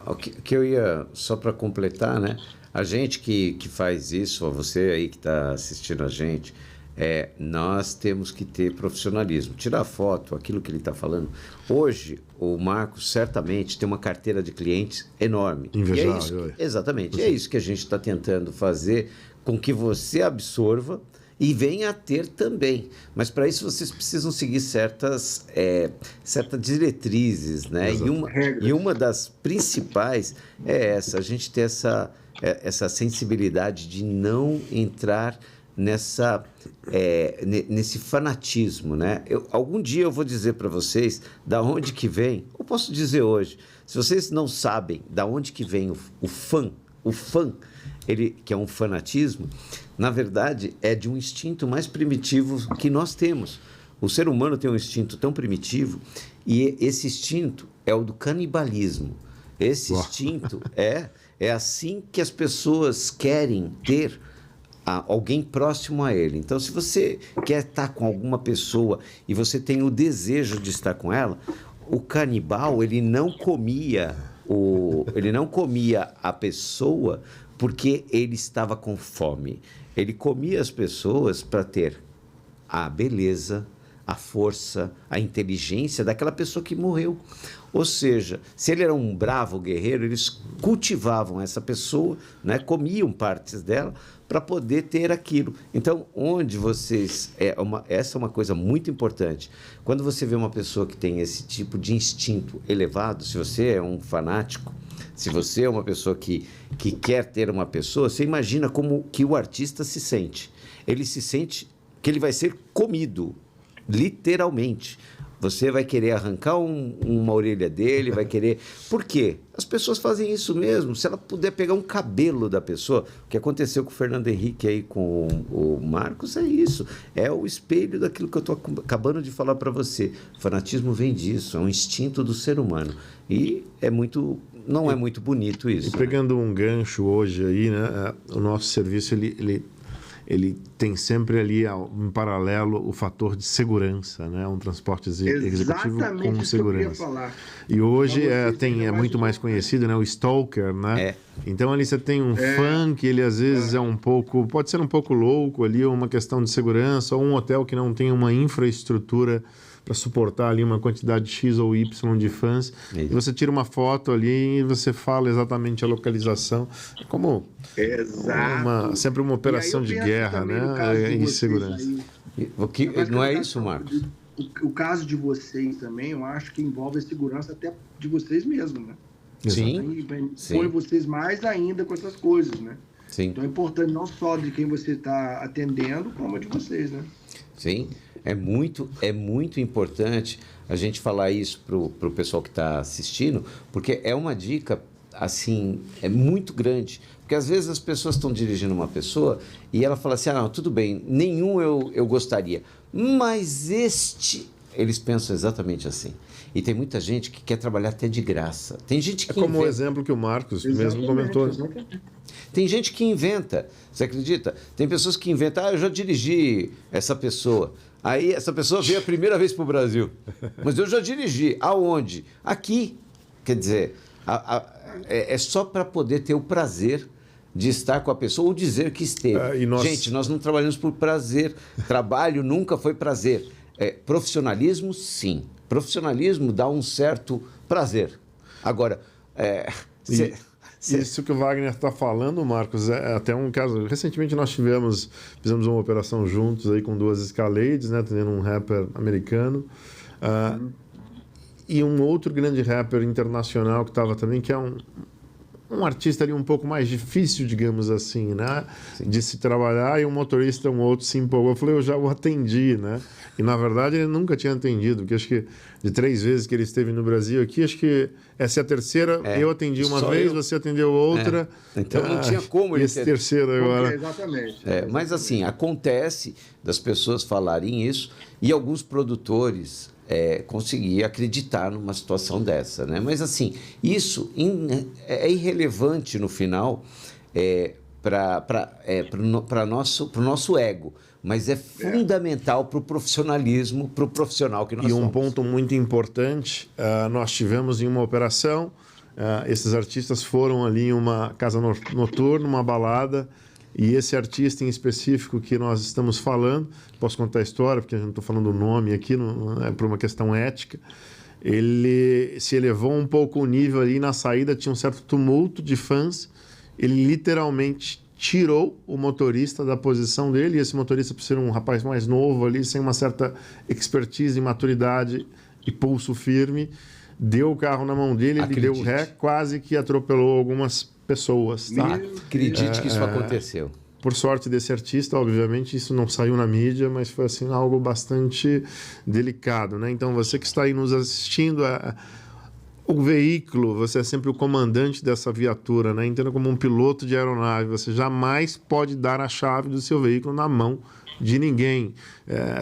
[SPEAKER 1] O que eu ia, só para completar, né? A gente que faz isso, ou você aí que está assistindo a gente, nós temos que ter profissionalismo. Tirar foto, aquilo que ele está falando. Hoje, o Marcos certamente tem uma carteira de clientes enorme.
[SPEAKER 2] Invejável.
[SPEAKER 1] Exatamente. É isso que a gente está tentando fazer com que você absorva e venha a ter também. Mas para isso vocês precisam seguir certas diretrizes, né? E uma das principais é essa, a gente ter essa sensibilidade de não entrar nesse fanatismo, né? Algum dia eu vou dizer para vocês da onde que vem, eu posso dizer hoje, se vocês não sabem da onde que vem o fã, ele, que é um fanatismo, na verdade, é de um instinto mais primitivo que nós temos. O ser humano tem um instinto tão primitivo e esse instinto é o do canibalismo. Esse instinto é assim que as pessoas querem ter alguém próximo a ele. Então, se você quer estar com alguma pessoa e você tem o desejo de estar com ela, o canibal, ele não comia a pessoa porque ele estava com fome. Ele comia as pessoas para ter a beleza, a força, a inteligência daquela pessoa que morreu. Ou seja, se ele era um bravo guerreiro, eles cultivavam essa pessoa, né, comiam partes dela para poder ter aquilo. Então, onde vocês... essa é uma coisa muito importante. Quando você vê uma pessoa que tem esse tipo de instinto elevado, se você é um fanático, se você é uma pessoa que quer ter uma pessoa, você imagina como que o artista se sente. Ele se sente que ele vai ser comido, literalmente. Você vai querer arrancar uma orelha dele, vai querer... Por quê? As pessoas fazem isso mesmo. Se ela puder pegar um cabelo da pessoa, o que aconteceu com o Fernando Henrique aí com o Marcos é isso. É o espelho daquilo que eu estou acabando de falar para você. O fanatismo vem disso, é um instinto do ser humano. E não é muito bonito isso.
[SPEAKER 2] E pegando um gancho hoje aí, né? O nosso serviço, ele tem sempre ali, em paralelo, o fator de segurança, né? Um transporte executivo com segurança. E hoje é muito mais conhecido, né? O stalker, né? Então ali você tem um fã que ele às vezes pode ser um pouco louco ali, uma questão de segurança, ou um hotel que não tem uma infraestrutura para suportar ali uma quantidade X ou Y de fãs. E você tira uma foto ali e você fala exatamente a localização. É como sempre uma operação de guerra, né? E segurança.
[SPEAKER 1] Não é isso, Marcos?
[SPEAKER 3] O caso de vocês também, eu acho que envolve a segurança até de vocês mesmos, né?
[SPEAKER 1] Sim.
[SPEAKER 3] Põe vocês mais ainda com essas coisas, né?
[SPEAKER 1] Sim.
[SPEAKER 3] Então é importante não só de quem você está atendendo, como de vocês, né?
[SPEAKER 1] Sim. É muito importante a gente falar isso para o pessoal que está assistindo, porque é uma dica, assim, é muito grande. Porque às vezes as pessoas estão dirigindo uma pessoa e ela fala assim, não, tudo bem, nenhum eu gostaria, mas eles pensam exatamente assim. E tem muita gente que quer trabalhar até de graça. Tem gente que
[SPEAKER 2] como o exemplo que o Marcos mesmo comentou.
[SPEAKER 1] Tem gente que inventa, você acredita? Tem pessoas que inventam, eu já dirigi essa pessoa. Aí essa pessoa veio a primeira vez para o Brasil. Mas eu já dirigi. Aonde? Aqui. Quer dizer, é só para poder ter o prazer de estar com a pessoa ou dizer que esteve. Gente, nós não trabalhamos por prazer. Trabalho nunca foi prazer. Profissionalismo, sim. Profissionalismo dá um certo prazer. Agora,
[SPEAKER 2] isso que o Wagner está falando, Marcos, é até um caso... Recentemente nós fizemos uma operação juntos aí com 2 Escalades, né, atendendo um rapper americano. E um outro grande rapper internacional que estava também, que é um artista ali um pouco mais difícil, digamos assim, né? De se trabalhar, e um motorista, um outro se empolgou. Eu falei, eu já o atendi, né? E, na verdade, ele nunca tinha atendido, porque acho que de 3 vezes que ele esteve no Brasil aqui, acho que essa é a terceira, eu atendi uma vez, você atendeu outra.
[SPEAKER 1] Então, não tinha como ele
[SPEAKER 2] esse terceiro agora.
[SPEAKER 3] Exatamente.
[SPEAKER 1] Mas, assim, acontece das pessoas falarem isso, e alguns produtores... conseguir acreditar numa situação dessa, né? Mas assim, isso é irrelevante no final para o nosso ego, mas é fundamental para o profissionalismo, para o profissional que nós somos.
[SPEAKER 2] E um ponto muito importante, nós tivemos em uma operação, esses artistas foram ali em uma casa noturna, uma balada, e esse artista em específico que nós estamos falando, posso contar a história, porque eu não estou falando o nome aqui, não é por uma questão ética, ele se elevou um pouco o nível ali, na saída tinha um certo tumulto de fãs, ele literalmente tirou o motorista da posição dele, e esse motorista, por ser um rapaz mais novo ali, sem uma certa expertise, maturidade e pulso firme, deu o carro na mão dele, ele deu ré, quase que atropelou algumas pessoas, tá?
[SPEAKER 1] Acredite que isso aconteceu.
[SPEAKER 2] Por sorte desse artista, obviamente, isso não saiu na mídia, mas foi assim algo bastante delicado, né? Então, você que está aí nos assistindo, o veículo, você é sempre o comandante dessa viatura, né? Entenda como um piloto de aeronave, você jamais pode dar a chave do seu veículo na mão de ninguém,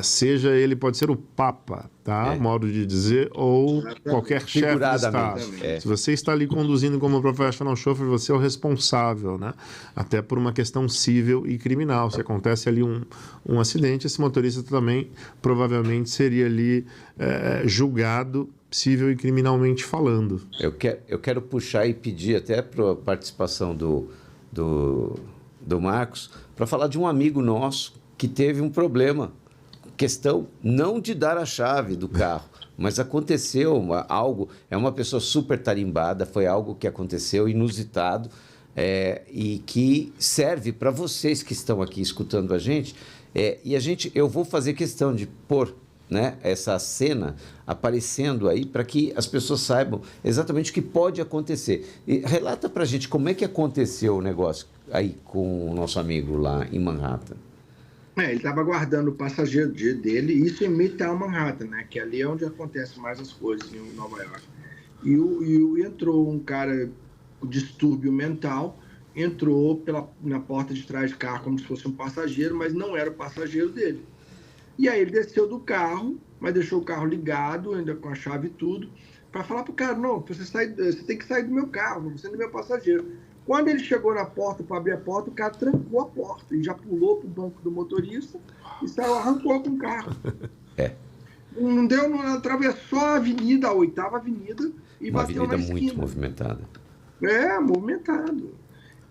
[SPEAKER 2] seja ele, pode ser o Papa, tá? Modo de dizer, ou qualquer chefe de Estado. Se você está ali conduzindo como professional chauffeur, você é o responsável, né? Até por uma questão civil e criminal. Se acontece ali um acidente, esse motorista também provavelmente seria ali julgado civil e criminalmente falando.
[SPEAKER 1] Eu quero puxar e pedir até para a participação do do Marcos para falar de um amigo nosso que teve um problema. Questão não de dar a chave do carro, mas aconteceu algo, é uma pessoa super tarimbada, foi algo que aconteceu inusitado e que serve para vocês que estão aqui escutando a gente. Eu vou fazer questão de pôr, né, essa cena aparecendo aí para que as pessoas saibam exatamente o que pode acontecer. E relata para a gente como é que aconteceu o negócio aí com o nosso amigo lá em Manhattan.
[SPEAKER 3] Ele estava aguardando o passageiro dele, isso em Midtown Manhattan, né? Que ali é onde acontecem mais as coisas em Nova York. E entrou um cara com distúrbio mental, entrou na porta de trás do carro como se fosse um passageiro, mas não era o passageiro dele. E aí ele desceu do carro, mas deixou o carro ligado, ainda com a chave e tudo, para falar para o cara, não, você tem que sair do meu carro, você não é meu passageiro. Quando ele chegou na porta para abrir a porta, o cara trancou a porta e já pulou para o banco do motorista e saiu, arrancou com o carro. Não atravessou a avenida, a 8ª Avenida, e
[SPEAKER 1] uma
[SPEAKER 3] bateu na esquina.
[SPEAKER 1] Uma avenida muito movimentada.
[SPEAKER 3] Movimentado.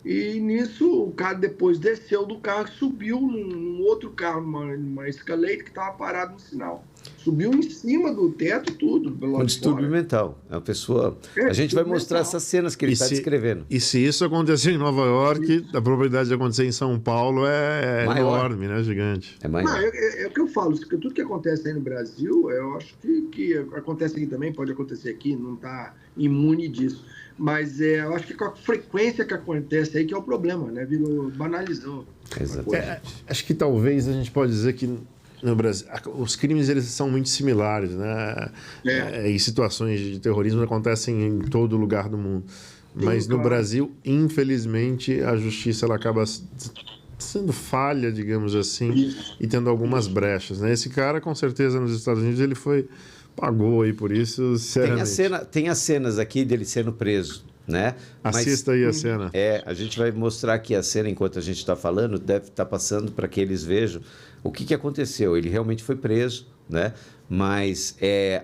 [SPEAKER 3] E nisso, o cara depois desceu do carro, subiu num outro carro, uma Escalade que estava parado no sinal. Subiu em cima do teto e tudo.
[SPEAKER 1] Com distúrbio mental. É uma pessoa... a gente vai mostrar essas cenas que ele está descrevendo.
[SPEAKER 2] E se isso acontecer em Nova York, a probabilidade de acontecer em São Paulo é enorme, né? Gigante.
[SPEAKER 1] É maior.
[SPEAKER 3] É o que eu falo. Tudo que acontece aí no Brasil, eu acho que acontece aqui também, pode acontecer aqui, não está imune disso. Mas eu acho que com a frequência que acontece aí que é o problema, né? Banalizou.
[SPEAKER 1] Exatamente.
[SPEAKER 2] Acho que talvez a gente pode dizer que no Brasil os crimes eles são muito similares, né? E situações de terrorismo acontecem em todo lugar do mundo. Mas no Brasil, infelizmente, a justiça ela acaba sendo falha, digamos assim, e tendo algumas brechas, né? Esse cara, com certeza, nos Estados Unidos, ele pagou aí por isso, sinceramente.
[SPEAKER 1] Tem as cenas aqui dele sendo preso, né?
[SPEAKER 2] Assista aí a cena.
[SPEAKER 1] A gente vai mostrar aqui a cena enquanto a gente está falando, deve estar passando para que eles vejam o que aconteceu. Ele realmente foi preso, né? Mas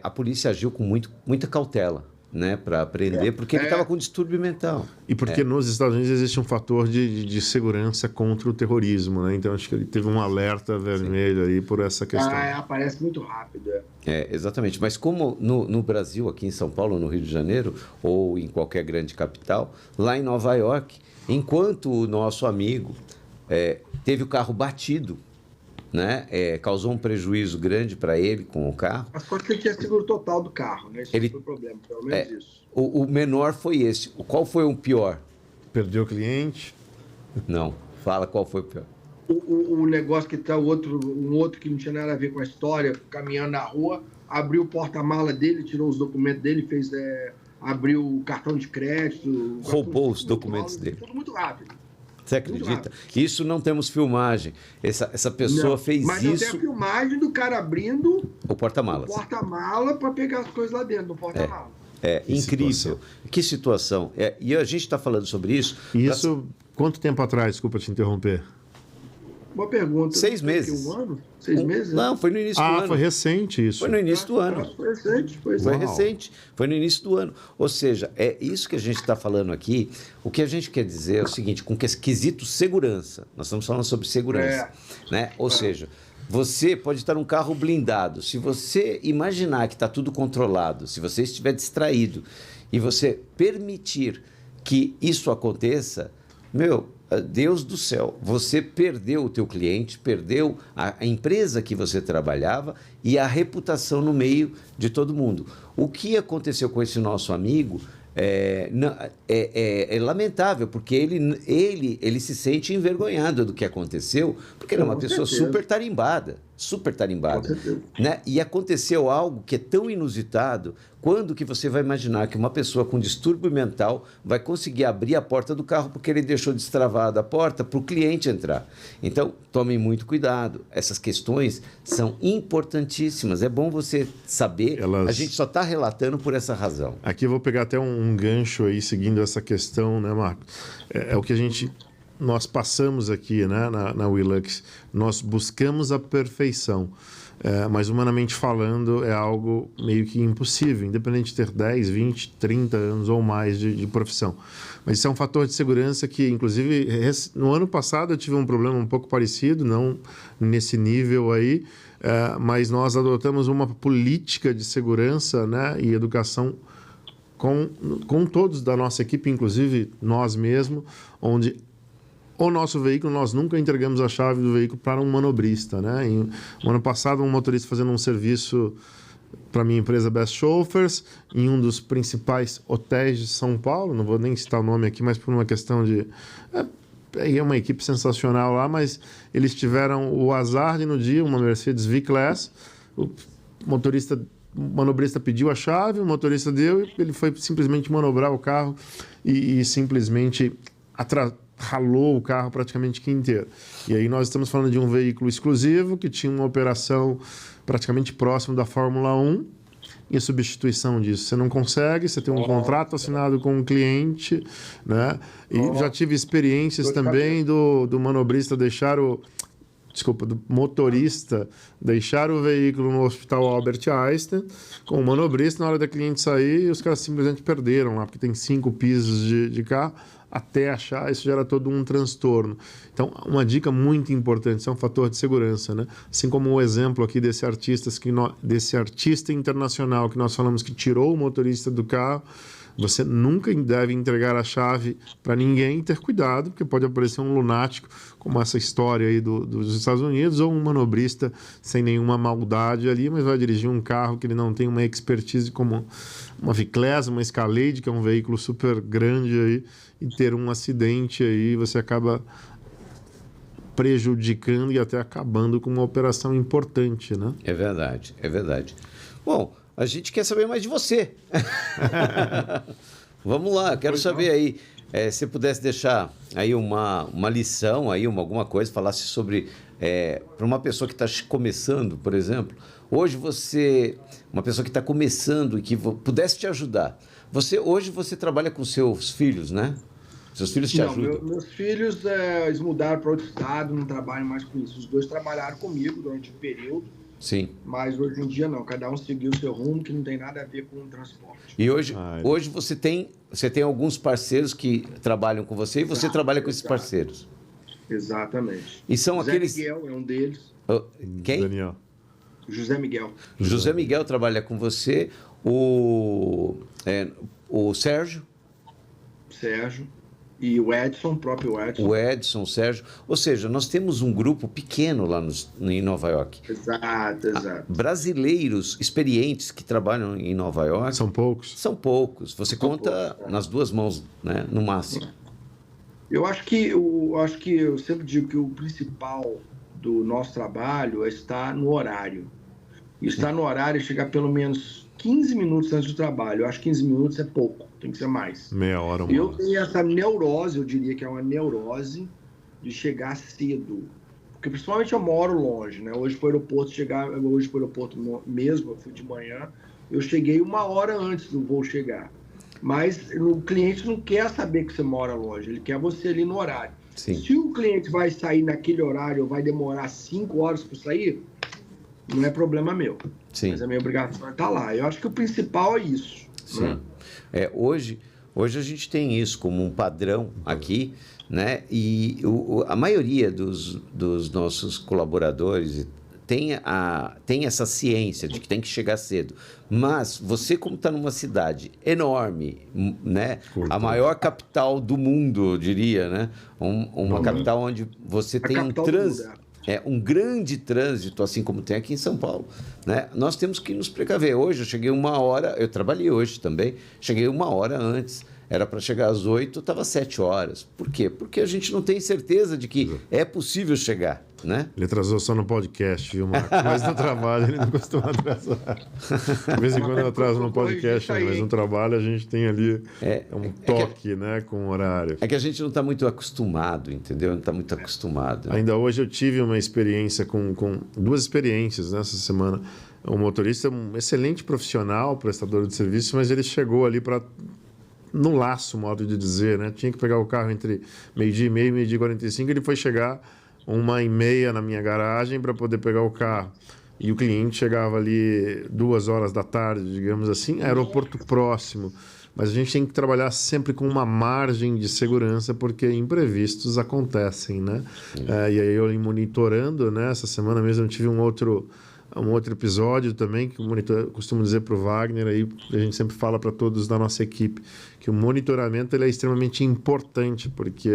[SPEAKER 1] a polícia agiu com muita cautela, né, para prender, porque ele estava com distúrbio mental.
[SPEAKER 2] E porque nos Estados Unidos existe um fator de segurança contra o terrorismo, né? Então acho que ele teve um alerta vermelho aí por essa questão.
[SPEAKER 3] Aparece muito rápido.
[SPEAKER 1] Exatamente. Mas como no Brasil, aqui em São Paulo, no Rio de Janeiro, ou em qualquer grande capital, lá em Nova York, enquanto o nosso amigo teve o carro batido, né? Causou um prejuízo grande para ele com o carro.
[SPEAKER 3] Mas só que ele tinha seguro total do carro, né? Esse foi o problema, pelo menos isso.
[SPEAKER 1] O menor foi esse. Qual foi o pior?
[SPEAKER 2] Perdeu o cliente?
[SPEAKER 1] Não. Fala qual foi o pior.
[SPEAKER 3] O negócio que tá um outro que não tinha nada a ver com a história, caminhando na rua, abriu o porta-mala dele, tirou os documentos dele, abriu o cartão de crédito.
[SPEAKER 1] Roubou os documentos dele.
[SPEAKER 3] Tudo muito rápido.
[SPEAKER 1] Você acredita? Isso não temos filmagem. Essa pessoa fez
[SPEAKER 3] mas
[SPEAKER 1] isso...
[SPEAKER 3] Mas eu tenho a filmagem do cara abrindo
[SPEAKER 1] o porta-malas.
[SPEAKER 3] O porta-mala para pegar as coisas lá dentro do porta-mala.
[SPEAKER 1] Incrível.
[SPEAKER 2] Situação.
[SPEAKER 1] Que situação. E a gente está falando sobre isso...
[SPEAKER 2] Isso, quanto tempo atrás? Desculpa te interromper.
[SPEAKER 3] Boa pergunta.
[SPEAKER 1] 6 meses.
[SPEAKER 3] Um ano? 6 meses?
[SPEAKER 1] Não, foi no início do ano.
[SPEAKER 2] Foi recente isso.
[SPEAKER 1] Foi no início do ano.
[SPEAKER 3] Foi recente. Foi
[SPEAKER 1] recente. Foi no início do ano. Ou seja, é isso que a gente está falando aqui. O que a gente quer dizer é o seguinte, com quesito segurança. Nós estamos falando sobre segurança. Né? Ou seja, você pode estar num carro blindado. Se você imaginar que está tudo controlado, se você estiver distraído e você permitir que isso aconteça, Deus do céu, você perdeu o teu cliente, perdeu a empresa que você trabalhava e a reputação no meio de todo mundo. O que aconteceu com esse nosso amigo é lamentável, porque ele se sente envergonhado do que aconteceu, porque ele é uma pessoa super tarimbada, né? E aconteceu algo que é tão inusitado. Quando que você vai imaginar que uma pessoa com distúrbio mental vai conseguir abrir a porta do carro porque ele deixou destravada a porta para o cliente entrar? Então, tomem muito cuidado. Essas questões são importantíssimas. É bom você saber. A gente só está relatando por essa razão.
[SPEAKER 2] Aqui eu vou pegar até um gancho aí, seguindo essa questão, né, Marcos? É o que a gente nós passamos aqui, né, na Willux, nós buscamos a perfeição. Mas humanamente falando é algo meio que impossível, independente de ter 10, 20, 30 anos ou mais de profissão. Mas isso é um fator de segurança que, inclusive, no ano passado eu tive um problema um pouco parecido, não nesse nível aí, mas nós adotamos uma política de segurança, né, e educação com todos da nossa equipe, inclusive nós mesmos, onde o nosso veículo, nós nunca entregamos a chave do veículo para um manobrista, né? No ano passado, um motorista fazendo um serviço para a minha empresa Best Chauffeurs, em um dos principais hotéis de São Paulo, não vou nem citar o nome aqui, mas por uma questão de... É uma equipe sensacional lá, mas eles tiveram o azar de, no dia, uma Mercedes V-Class, o manobrista pediu a chave, o motorista deu, e ele foi simplesmente manobrar o carro e simplesmente ralou o carro praticamente que inteiro. E aí nós estamos falando de um veículo exclusivo que tinha uma operação praticamente próximo da Fórmula 1 e a substituição disso. Você não consegue, você tem um contrato assinado com um cliente, né? E já tive experiências também do manobrista do motorista deixar o veículo no Hospital Albert Einstein com o manobrista, na hora da cliente sair, os caras simplesmente perderam lá, porque tem 5 pisos de carro, até achar, isso gera todo um transtorno. Então, uma dica muito importante, isso é um fator de segurança, né? Assim como o exemplo aqui desse artista internacional que nós falamos que tirou o motorista do carro, você nunca deve entregar a chave para ninguém e ter cuidado, porque pode aparecer um lunático, como essa história aí dos Estados Unidos, ou um manobrista sem nenhuma maldade ali, mas vai dirigir um carro que ele não tem uma expertise como uma V-Class, uma Escalade, que é um veículo super grande aí, e ter um acidente aí, você acaba prejudicando e até acabando com uma operação importante, né?
[SPEAKER 1] É verdade, é verdade. Bom, a gente quer saber mais de você. Vamos lá, quero saber aí, se pudesse deixar aí uma lição, aí alguma coisa, falasse sobre, para uma pessoa que está começando, por exemplo, hoje uma pessoa que está começando e que pudesse te ajudar, hoje você trabalha com seus filhos, né? Seus filhos te ajudam?
[SPEAKER 3] Meus filhos, eles mudaram para outro estado, não trabalham mais com isso. Os 2 trabalharam comigo durante um período.
[SPEAKER 1] Sim.
[SPEAKER 3] Mas hoje em dia não, cada um seguiu o seu rumo, que não tem nada a ver com o transporte.
[SPEAKER 1] E hoje você tem alguns parceiros que trabalham com você e você trabalha com esses parceiros.
[SPEAKER 3] Exatamente.
[SPEAKER 1] E são
[SPEAKER 3] José
[SPEAKER 1] aqueles...
[SPEAKER 3] Miguel é um deles.
[SPEAKER 1] Quem?
[SPEAKER 2] Daniel.
[SPEAKER 3] José Miguel.
[SPEAKER 1] José Miguel trabalha com você, o Sérgio.
[SPEAKER 3] E o Edson, o próprio Edson.
[SPEAKER 1] O Edson, o Sérgio. Ou seja, nós temos um grupo pequeno lá em Nova York.
[SPEAKER 3] Exato.
[SPEAKER 1] Brasileiros experientes que trabalham em Nova York.
[SPEAKER 2] São poucos?
[SPEAKER 1] São poucos. Você conta nas 2 mãos, né? No máximo.
[SPEAKER 3] Eu acho que eu sempre digo que o principal do nosso trabalho é estar no horário. E estar no horário é chegar pelo menos 15 minutos antes do trabalho. Eu acho que 15 minutos é pouco, tem que ser mais.
[SPEAKER 2] Meia hora, uma
[SPEAKER 3] Eu
[SPEAKER 2] hora.
[SPEAKER 3] tenho essa neurose, eu diria que é uma neurose de chegar cedo. Porque principalmente eu moro longe, né? Hoje para o aeroporto mesmo, eu fui de manhã, eu cheguei 1 hora antes do voo chegar. Mas o cliente não quer saber que você mora longe, ele quer você ali no horário.
[SPEAKER 1] Sim.
[SPEAKER 3] Se o cliente vai sair naquele horário ou vai demorar 5 horas para sair, não é problema meu.
[SPEAKER 1] Sim.
[SPEAKER 3] Mas a minha obrigação é estar lá. Eu acho que o principal é isso.
[SPEAKER 1] Sim.
[SPEAKER 3] Né?
[SPEAKER 1] Hoje a gente tem isso como um padrão aqui, né? E a maioria dos nossos colaboradores tem essa ciência de que tem que chegar cedo. Mas você, como está numa cidade enorme, né? A maior capital do mundo, eu diria, né? Uma capital onde você tem um trânsito. Um grande trânsito, assim como tem aqui em São Paulo, né? Nós temos que nos precaver. Hoje eu cheguei 1 hora, eu trabalhei hoje também, cheguei 1 hora antes, era para chegar às 8, estava 7 horas. Por quê? Porque a gente não tem certeza de que é possível chegar, né?
[SPEAKER 2] Ele atrasou só no podcast, viu, Marcos? Mas no trabalho ele não costuma atrasar. De vez em quando eu atraso no podcast, mas no trabalho a gente tem ali um toque, né, com o horário.
[SPEAKER 1] É que a gente não está muito acostumado, entendeu? Não está muito acostumado. Né?
[SPEAKER 2] Ainda hoje eu tive uma experiência com 2 experiências nessa semana. Um motorista, um excelente profissional, prestador de serviço, mas ele chegou ali para no laço, modo de dizer, né? Tinha que pegar o carro entre 12h30 e 12h45, ele foi chegar 1h30 na minha garagem para poder pegar o carro. E o cliente chegava ali 2h da tarde, digamos assim, aeroporto próximo. Mas a gente tem que trabalhar sempre com uma margem de segurança, porque imprevistos acontecem, né? E aí eu monitorando, né? Essa semana mesmo eu tive um outro episódio também, que eu costumo dizer para o Wagner, aí a gente sempre fala para todos da nossa equipe, que o monitoramento ele é extremamente importante, porque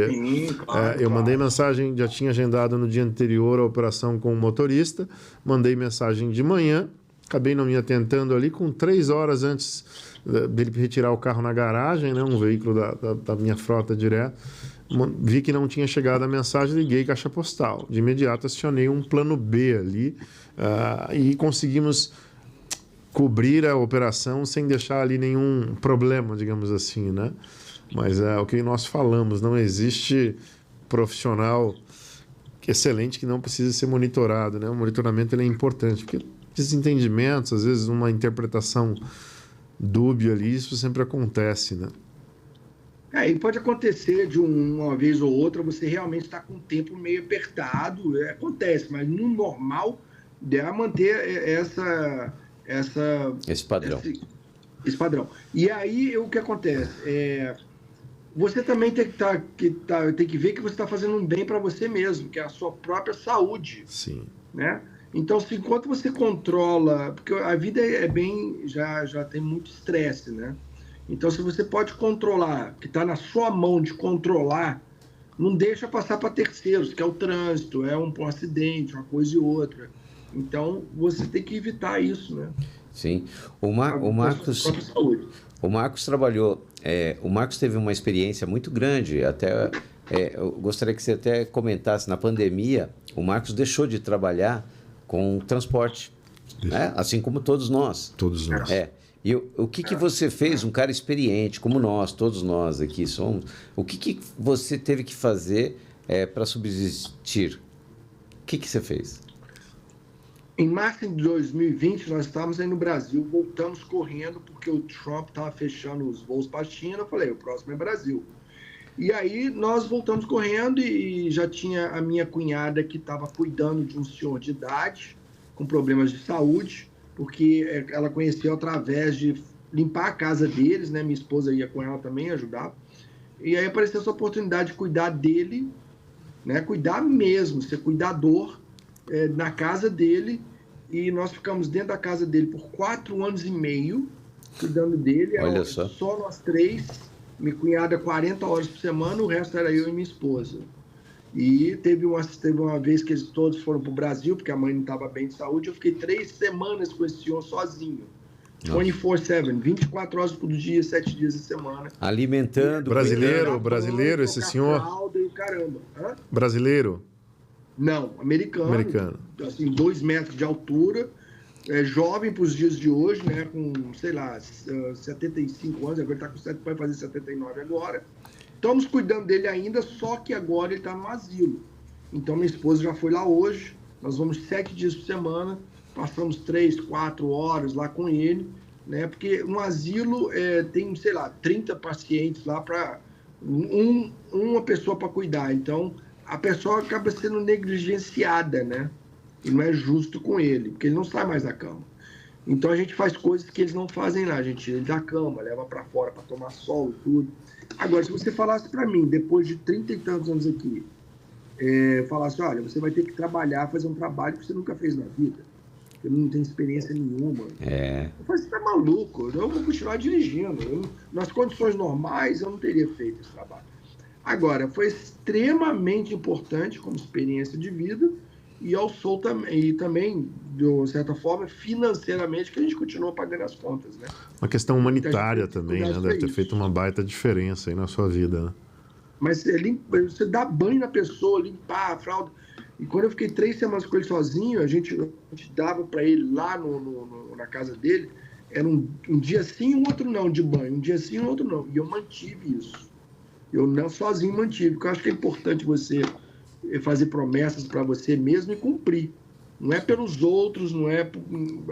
[SPEAKER 2] eu mandei mensagem, já tinha agendado no dia anterior a operação com o motorista, mandei mensagem de manhã, acabei não me atentando ali, com 3 horas antes dele retirar o carro na garagem, né, um veículo da minha frota direto, vi que não tinha chegado a mensagem, liguei caixa postal. De imediato acionei um plano B ali e conseguimos cobrir a operação sem deixar ali nenhum problema, digamos assim, né? Mas é o que nós falamos, não existe profissional excelente que não precisa ser monitorado, né? O monitoramento ele é importante, porque desentendimentos, às vezes uma interpretação dúbia ali, isso sempre acontece, né?
[SPEAKER 3] E pode acontecer de uma vez ou outra você realmente está com o tempo meio apertado, acontece, mas no normal deve manter
[SPEAKER 1] esse padrão.
[SPEAKER 3] Esse padrão. E aí o que acontece? Você também tem que ver que você está fazendo um bem para você mesmo, que é a sua própria saúde.
[SPEAKER 2] Sim.
[SPEAKER 3] Né? Então, enquanto você controla, porque a vida já tem muito estresse, né? Então, se você pode controlar, que está na sua mão de controlar, não deixa passar para terceiros, que é o trânsito, é um acidente, uma coisa e outra. Então, você tem que evitar isso, né?
[SPEAKER 1] Sim. O Marcos trabalhou... o Marcos teve uma experiência muito grande, até... eu gostaria que você até comentasse, na pandemia, o Marcos deixou de trabalhar com transporte, né? Assim como todos nós.
[SPEAKER 2] Todos nós.
[SPEAKER 1] E o que você fez, um cara experiente, como nós, todos nós aqui somos, o que você teve que fazer para subsistir? O que você fez?
[SPEAKER 3] Em março de 2020, nós estávamos aí no Brasil, voltamos correndo, porque o Trump estava fechando os voos para a China. Eu falei, o próximo é Brasil. E aí nós voltamos correndo e já tinha a minha cunhada que estava cuidando de um senhor de idade, com problemas de saúde, porque ela conheceu através de limpar a casa deles, né? Minha esposa ia com ela também ajudar. E aí apareceu essa oportunidade de cuidar dele, né? Cuidar mesmo, ser cuidador na casa dele. E nós ficamos dentro da casa dele por 4 anos e meio, cuidando dele.
[SPEAKER 1] Olha só
[SPEAKER 3] nós 3, minha cunhada 40 horas por semana, o resto era eu e minha esposa. E teve uma vez que eles todos foram para o Brasil, porque a mãe não estava bem de saúde, eu fiquei 3 semanas com esse senhor sozinho. 24/7, 24 horas por dia, 7 dias a semana.
[SPEAKER 1] Alimentando.
[SPEAKER 2] Brasileiro, esse senhor?
[SPEAKER 3] E caramba.
[SPEAKER 2] Brasileiro?
[SPEAKER 3] Não, americano. Assim, 2 metros de altura, jovem para os dias de hoje, né? Com, sei lá, 75 anos, agora está com 7, vai fazer 79 agora. Estamos cuidando dele ainda, só que agora ele está no asilo. Então, minha esposa já foi lá hoje, nós vamos 7 dias por semana, passamos 3, 4 horas lá com ele, né? Porque no asilo tem, sei lá, 30 pacientes lá para uma pessoa para cuidar. Então, a pessoa acaba sendo negligenciada, né? E não é justo com ele, porque ele não sai mais da cama. Então, a gente faz coisas que eles não fazem lá. A gente tira ele da cama, leva para fora para tomar sol e tudo. Agora, se você falasse para mim, depois de 30 e tantos anos aqui, falasse, olha, você vai ter que trabalhar, fazer um trabalho que você nunca fez na vida, que não tem experiência nenhuma. Eu falei, você tá maluco, eu vou continuar dirigindo. Nas condições normais, eu não teria feito esse trabalho. Agora, foi extremamente importante como experiência de vida e também, de certa forma, financeiramente, que a gente continua pagando as contas, né?
[SPEAKER 2] Uma questão humanitária também, né? Deve ter feito uma baita diferença aí na sua vida, né?
[SPEAKER 3] Mas você dá banho na pessoa, limpar a fralda. E quando eu fiquei 3 semanas com ele sozinho, a gente dava para ele lá na casa dele, era um dia sim, um outro não, de banho. Um dia sim, um outro não. E eu mantive isso. Eu não sozinho mantive, porque eu acho que é importante você fazer promessas para você mesmo e cumprir. Não é pelos outros, não é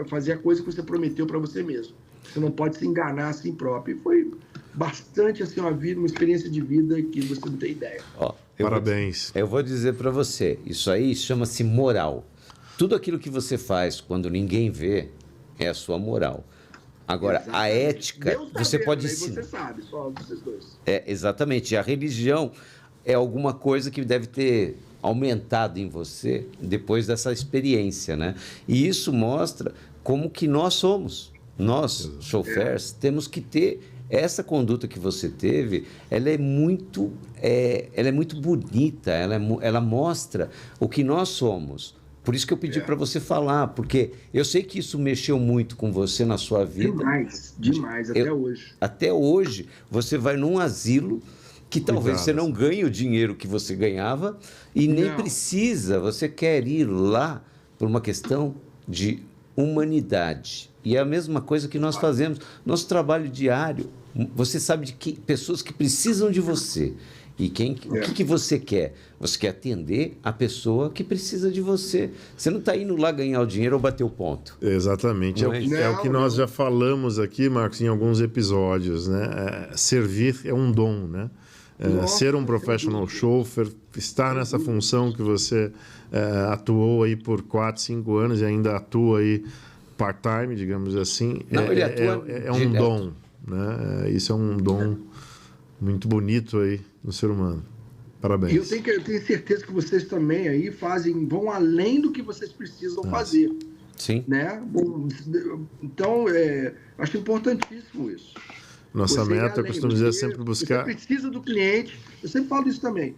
[SPEAKER 3] fazer a coisa que você prometeu para você mesmo. Você não pode se enganar a si próprio. E bastante assim, uma experiência de vida que você não tem ideia.
[SPEAKER 1] Ó,
[SPEAKER 2] Parabéns.
[SPEAKER 1] Eu vou dizer para você, isso aí chama-se moral. Tudo aquilo que você faz quando ninguém vê é a sua moral. Agora,
[SPEAKER 3] Exatamente.
[SPEAKER 1] A ética,
[SPEAKER 3] Deus tá
[SPEAKER 1] você
[SPEAKER 3] vendo,
[SPEAKER 1] pode
[SPEAKER 3] né? E
[SPEAKER 1] ensinar.
[SPEAKER 3] você sabe, só vocês dois.
[SPEAKER 1] Exatamente. A religião é alguma coisa que deve ter aumentado em você depois dessa experiência, né? E isso mostra como que nós somos. Nós, chauffeurs, temos que ter essa conduta que você teve. Ela é muito bonita. Ela mostra o que nós somos. Por isso que eu pedi para você falar, porque eu sei que isso mexeu muito com você na sua vida.
[SPEAKER 3] Demais, até hoje.
[SPEAKER 1] Até hoje, você vai num asilo que talvez você não ganhe o dinheiro que você ganhava e nem precisa, você quer ir lá por uma questão de humanidade. E é a mesma coisa que nós fazemos. Nosso trabalho diário, você sabe de pessoas que precisam de você. E o que você quer? Você quer atender a pessoa que precisa de você. Você não está indo lá ganhar o dinheiro ou bater o ponto.
[SPEAKER 2] Exatamente. É o que nós já falamos aqui, Marcos, em alguns episódios, né? Servir é um dom, né? Ser um professional chauffeur, estar nessa função que você atuou aí por 4, 5 anos e ainda atua aí part-time, digamos assim, é um dom, né? Isso é um dom muito bonito aí no ser humano. Parabéns.
[SPEAKER 3] E eu tenho certeza que vocês também aí vão além do que vocês precisam fazer.
[SPEAKER 1] Sim.
[SPEAKER 3] Né? Então, acho importantíssimo isso.
[SPEAKER 2] Nossa meta, eu costumo dizer, é sempre buscar...
[SPEAKER 3] Você precisa do cliente, eu sempre falo isso também.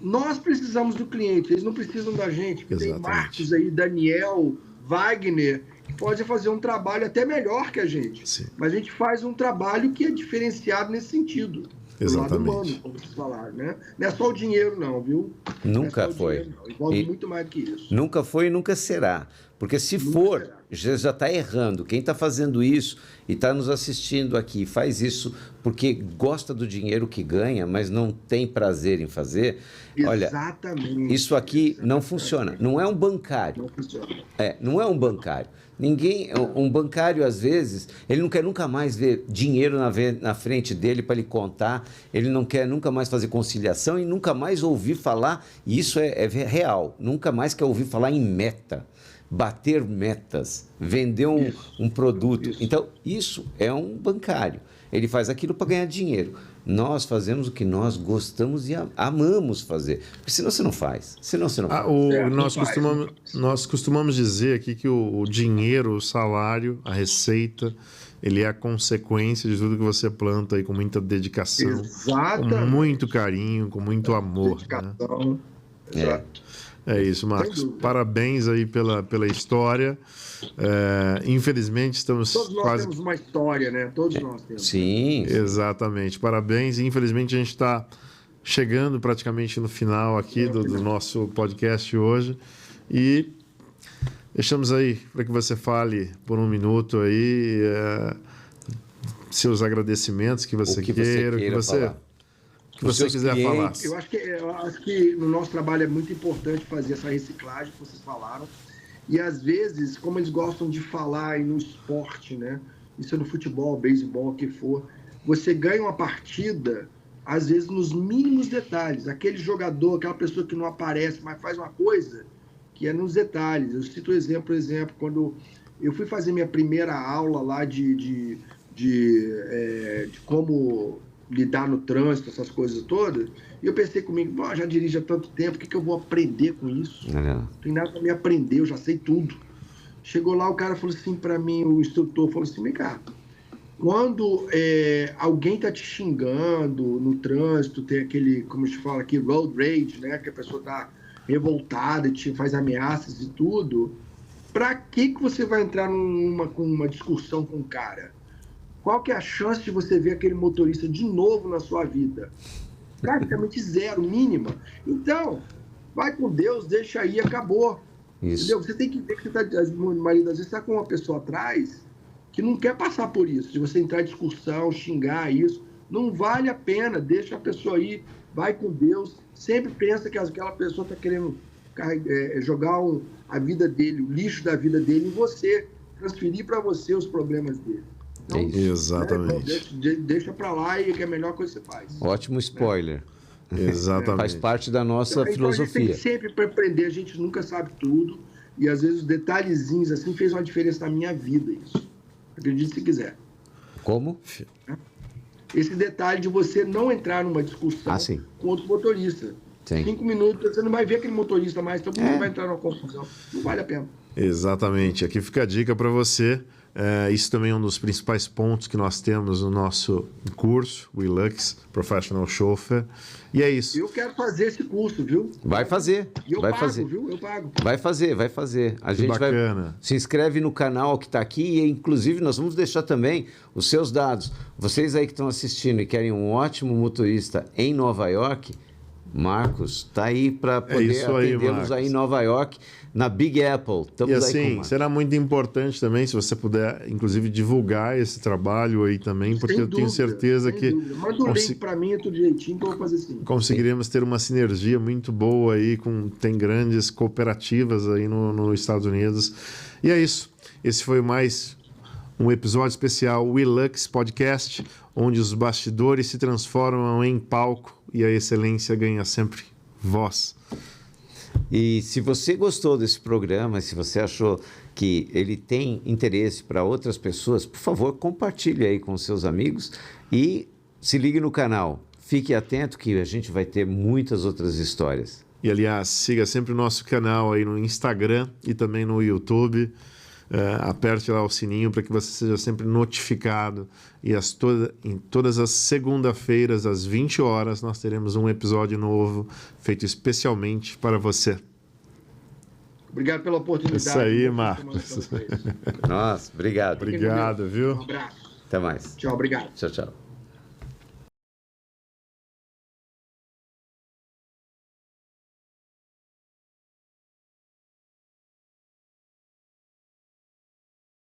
[SPEAKER 3] Nós precisamos do cliente, eles não precisam da gente. Tem Marcos aí, Daniel, Wagner, que pode fazer um trabalho até melhor que a gente.
[SPEAKER 2] Sim.
[SPEAKER 3] Mas a gente faz um trabalho que é diferenciado nesse sentido.
[SPEAKER 2] Exatamente.
[SPEAKER 3] Do lado humano, como vocês falaram, né? Não é só o dinheiro, não, viu?
[SPEAKER 1] Nunca foi.
[SPEAKER 3] Dinheiro, não. Envolve muito mais que isso.
[SPEAKER 1] Nunca foi e nunca será. Porque se for, já está errando. Quem está fazendo isso e está nos assistindo aqui, faz isso porque gosta do dinheiro que ganha, mas não tem prazer em fazer.
[SPEAKER 3] Exatamente.
[SPEAKER 1] Olha, isso aqui não funciona. Não é um bancário.
[SPEAKER 3] Não funciona.
[SPEAKER 2] Não
[SPEAKER 1] é um bancário. Um bancário, às vezes, ele não quer nunca mais ver dinheiro na frente dele para lhe contar, ele não quer nunca mais fazer conciliação e nunca mais ouvir falar, e isso é real, nunca mais quer ouvir falar em meta, bater metas, vender um produto. Isso. Então, isso é um bancário. Ele faz aquilo para ganhar dinheiro. Nós fazemos o que nós gostamos e amamos fazer. Porque senão você não faz. Senão você não faz.
[SPEAKER 2] Nós costumamos dizer aqui que o dinheiro, o salário, a receita, ele é a consequência de tudo que você planta aí com muita dedicação, com muito carinho, com muito amor.
[SPEAKER 3] Dedicação.
[SPEAKER 2] Né? Exato. É isso, Marcos. Parabéns aí pela história. Infelizmente estamos
[SPEAKER 3] todos nós temos uma história, né? Todos nós temos.
[SPEAKER 1] Sim.
[SPEAKER 2] Exatamente. Parabéns. Infelizmente a gente está chegando praticamente no final aqui do nosso podcast hoje e deixamos aí para que você fale por um minuto aí seus agradecimentos que você queira, que você quiser falar.
[SPEAKER 3] Eu acho que no nosso trabalho é muito importante fazer essa reciclagem que vocês falaram. E às vezes, como eles gostam de falar aí no esporte, né? Isso é no futebol, beisebol, o que for, você ganha uma partida, às vezes, nos mínimos detalhes. Aquele jogador, aquela pessoa que não aparece, mas faz uma coisa que é nos detalhes. Eu cito por exemplo, quando eu fui fazer minha primeira aula lá de como lidar no trânsito, essas coisas todas, e eu pensei comigo, já dirijo há tanto tempo, o que eu vou aprender com isso? Não tem nada para me aprender, eu já sei tudo. Chegou lá, o cara falou assim para mim, o instrutor falou assim, vem cá, quando alguém tá te xingando no trânsito, tem aquele, como a gente fala aqui, road rage, né, que a pessoa tá revoltada e te faz ameaças e tudo, para que você vai entrar com uma discussão com o cara? Qual que é a chance de você ver aquele motorista de novo na sua vida? Praticamente zero, mínima. Então, vai com Deus, deixa aí, acabou. Isso. Entendeu? Você tem que ver que marido, às vezes está com uma pessoa atrás que não quer passar por isso. Se você entrar em discussão, xingar isso, não vale a pena. Deixa a pessoa aí, vai com Deus. Sempre pensa que aquela pessoa está querendo jogar a vida dele, o lixo da vida dele em você, transferir para você os problemas dele. Então,
[SPEAKER 2] Exatamente.
[SPEAKER 3] Deixa para lá e que é a melhor coisa que você faz.
[SPEAKER 1] Ótimo spoiler.
[SPEAKER 2] Exatamente.
[SPEAKER 1] Faz parte da nossa
[SPEAKER 3] Então,
[SPEAKER 1] filosofia.
[SPEAKER 3] A gente tem sempre para aprender, a gente nunca sabe tudo. E às vezes os detalhezinhos assim fez uma diferença na minha vida, isso. Acredite se quiser.
[SPEAKER 1] Como?
[SPEAKER 3] Esse detalhe de você não entrar numa discussão com outro motorista.
[SPEAKER 1] Sim.
[SPEAKER 3] 5 minutos, você não vai ver aquele motorista mais, então você vai entrar numa confusão. Não vale a pena.
[SPEAKER 2] Exatamente. Aqui fica a dica para você. Isso também é um dos principais pontos que nós temos no nosso curso, o WeLux Professional Chauffeur. E é isso.
[SPEAKER 3] Eu quero fazer esse curso, viu?
[SPEAKER 1] Vai fazer.
[SPEAKER 3] Eu pago, viu? Eu pago.
[SPEAKER 1] Vai fazer. A gente
[SPEAKER 2] bacana.
[SPEAKER 1] Se inscreve no canal que está aqui e, inclusive, nós vamos deixar também os seus dados. Vocês aí que estão assistindo e querem um ótimo motorista em Nova York, Marcos está aí para poder atendê-los aí em Nova York, na Big Apple. Estamos
[SPEAKER 2] e assim,
[SPEAKER 1] aí com
[SPEAKER 2] será muito importante também se você puder, inclusive, divulgar esse trabalho aí também, porque eu tenho certeza que...
[SPEAKER 3] Manda um link para mim, é tudo direitinho, que eu vou fazer assim.
[SPEAKER 2] Conseguiremos ter uma sinergia muito boa aí, tem grandes cooperativas aí nos Estados Unidos. E é isso. Esse foi mais um episódio especial WeLux Podcast, onde os bastidores se transformam em palco e a excelência ganha sempre voz.
[SPEAKER 1] E se você gostou desse programa, se você achou que ele tem interesse para outras pessoas, por favor, compartilhe aí com seus amigos e se ligue no canal. Fique atento que a gente vai ter muitas outras histórias.
[SPEAKER 2] E, aliás, siga sempre o nosso canal aí no Instagram e também no YouTube. Aperte lá o sininho para que você seja sempre notificado. E em todas as segunda-feiras, às 20 horas, nós teremos um episódio novo feito especialmente para você.
[SPEAKER 3] Obrigado pela oportunidade.
[SPEAKER 2] Isso aí, Marcos.
[SPEAKER 1] Nossa, obrigado.
[SPEAKER 2] Obrigado, viu?
[SPEAKER 3] Um abraço.
[SPEAKER 1] Até mais.
[SPEAKER 3] Tchau, obrigado.
[SPEAKER 1] Tchau, tchau.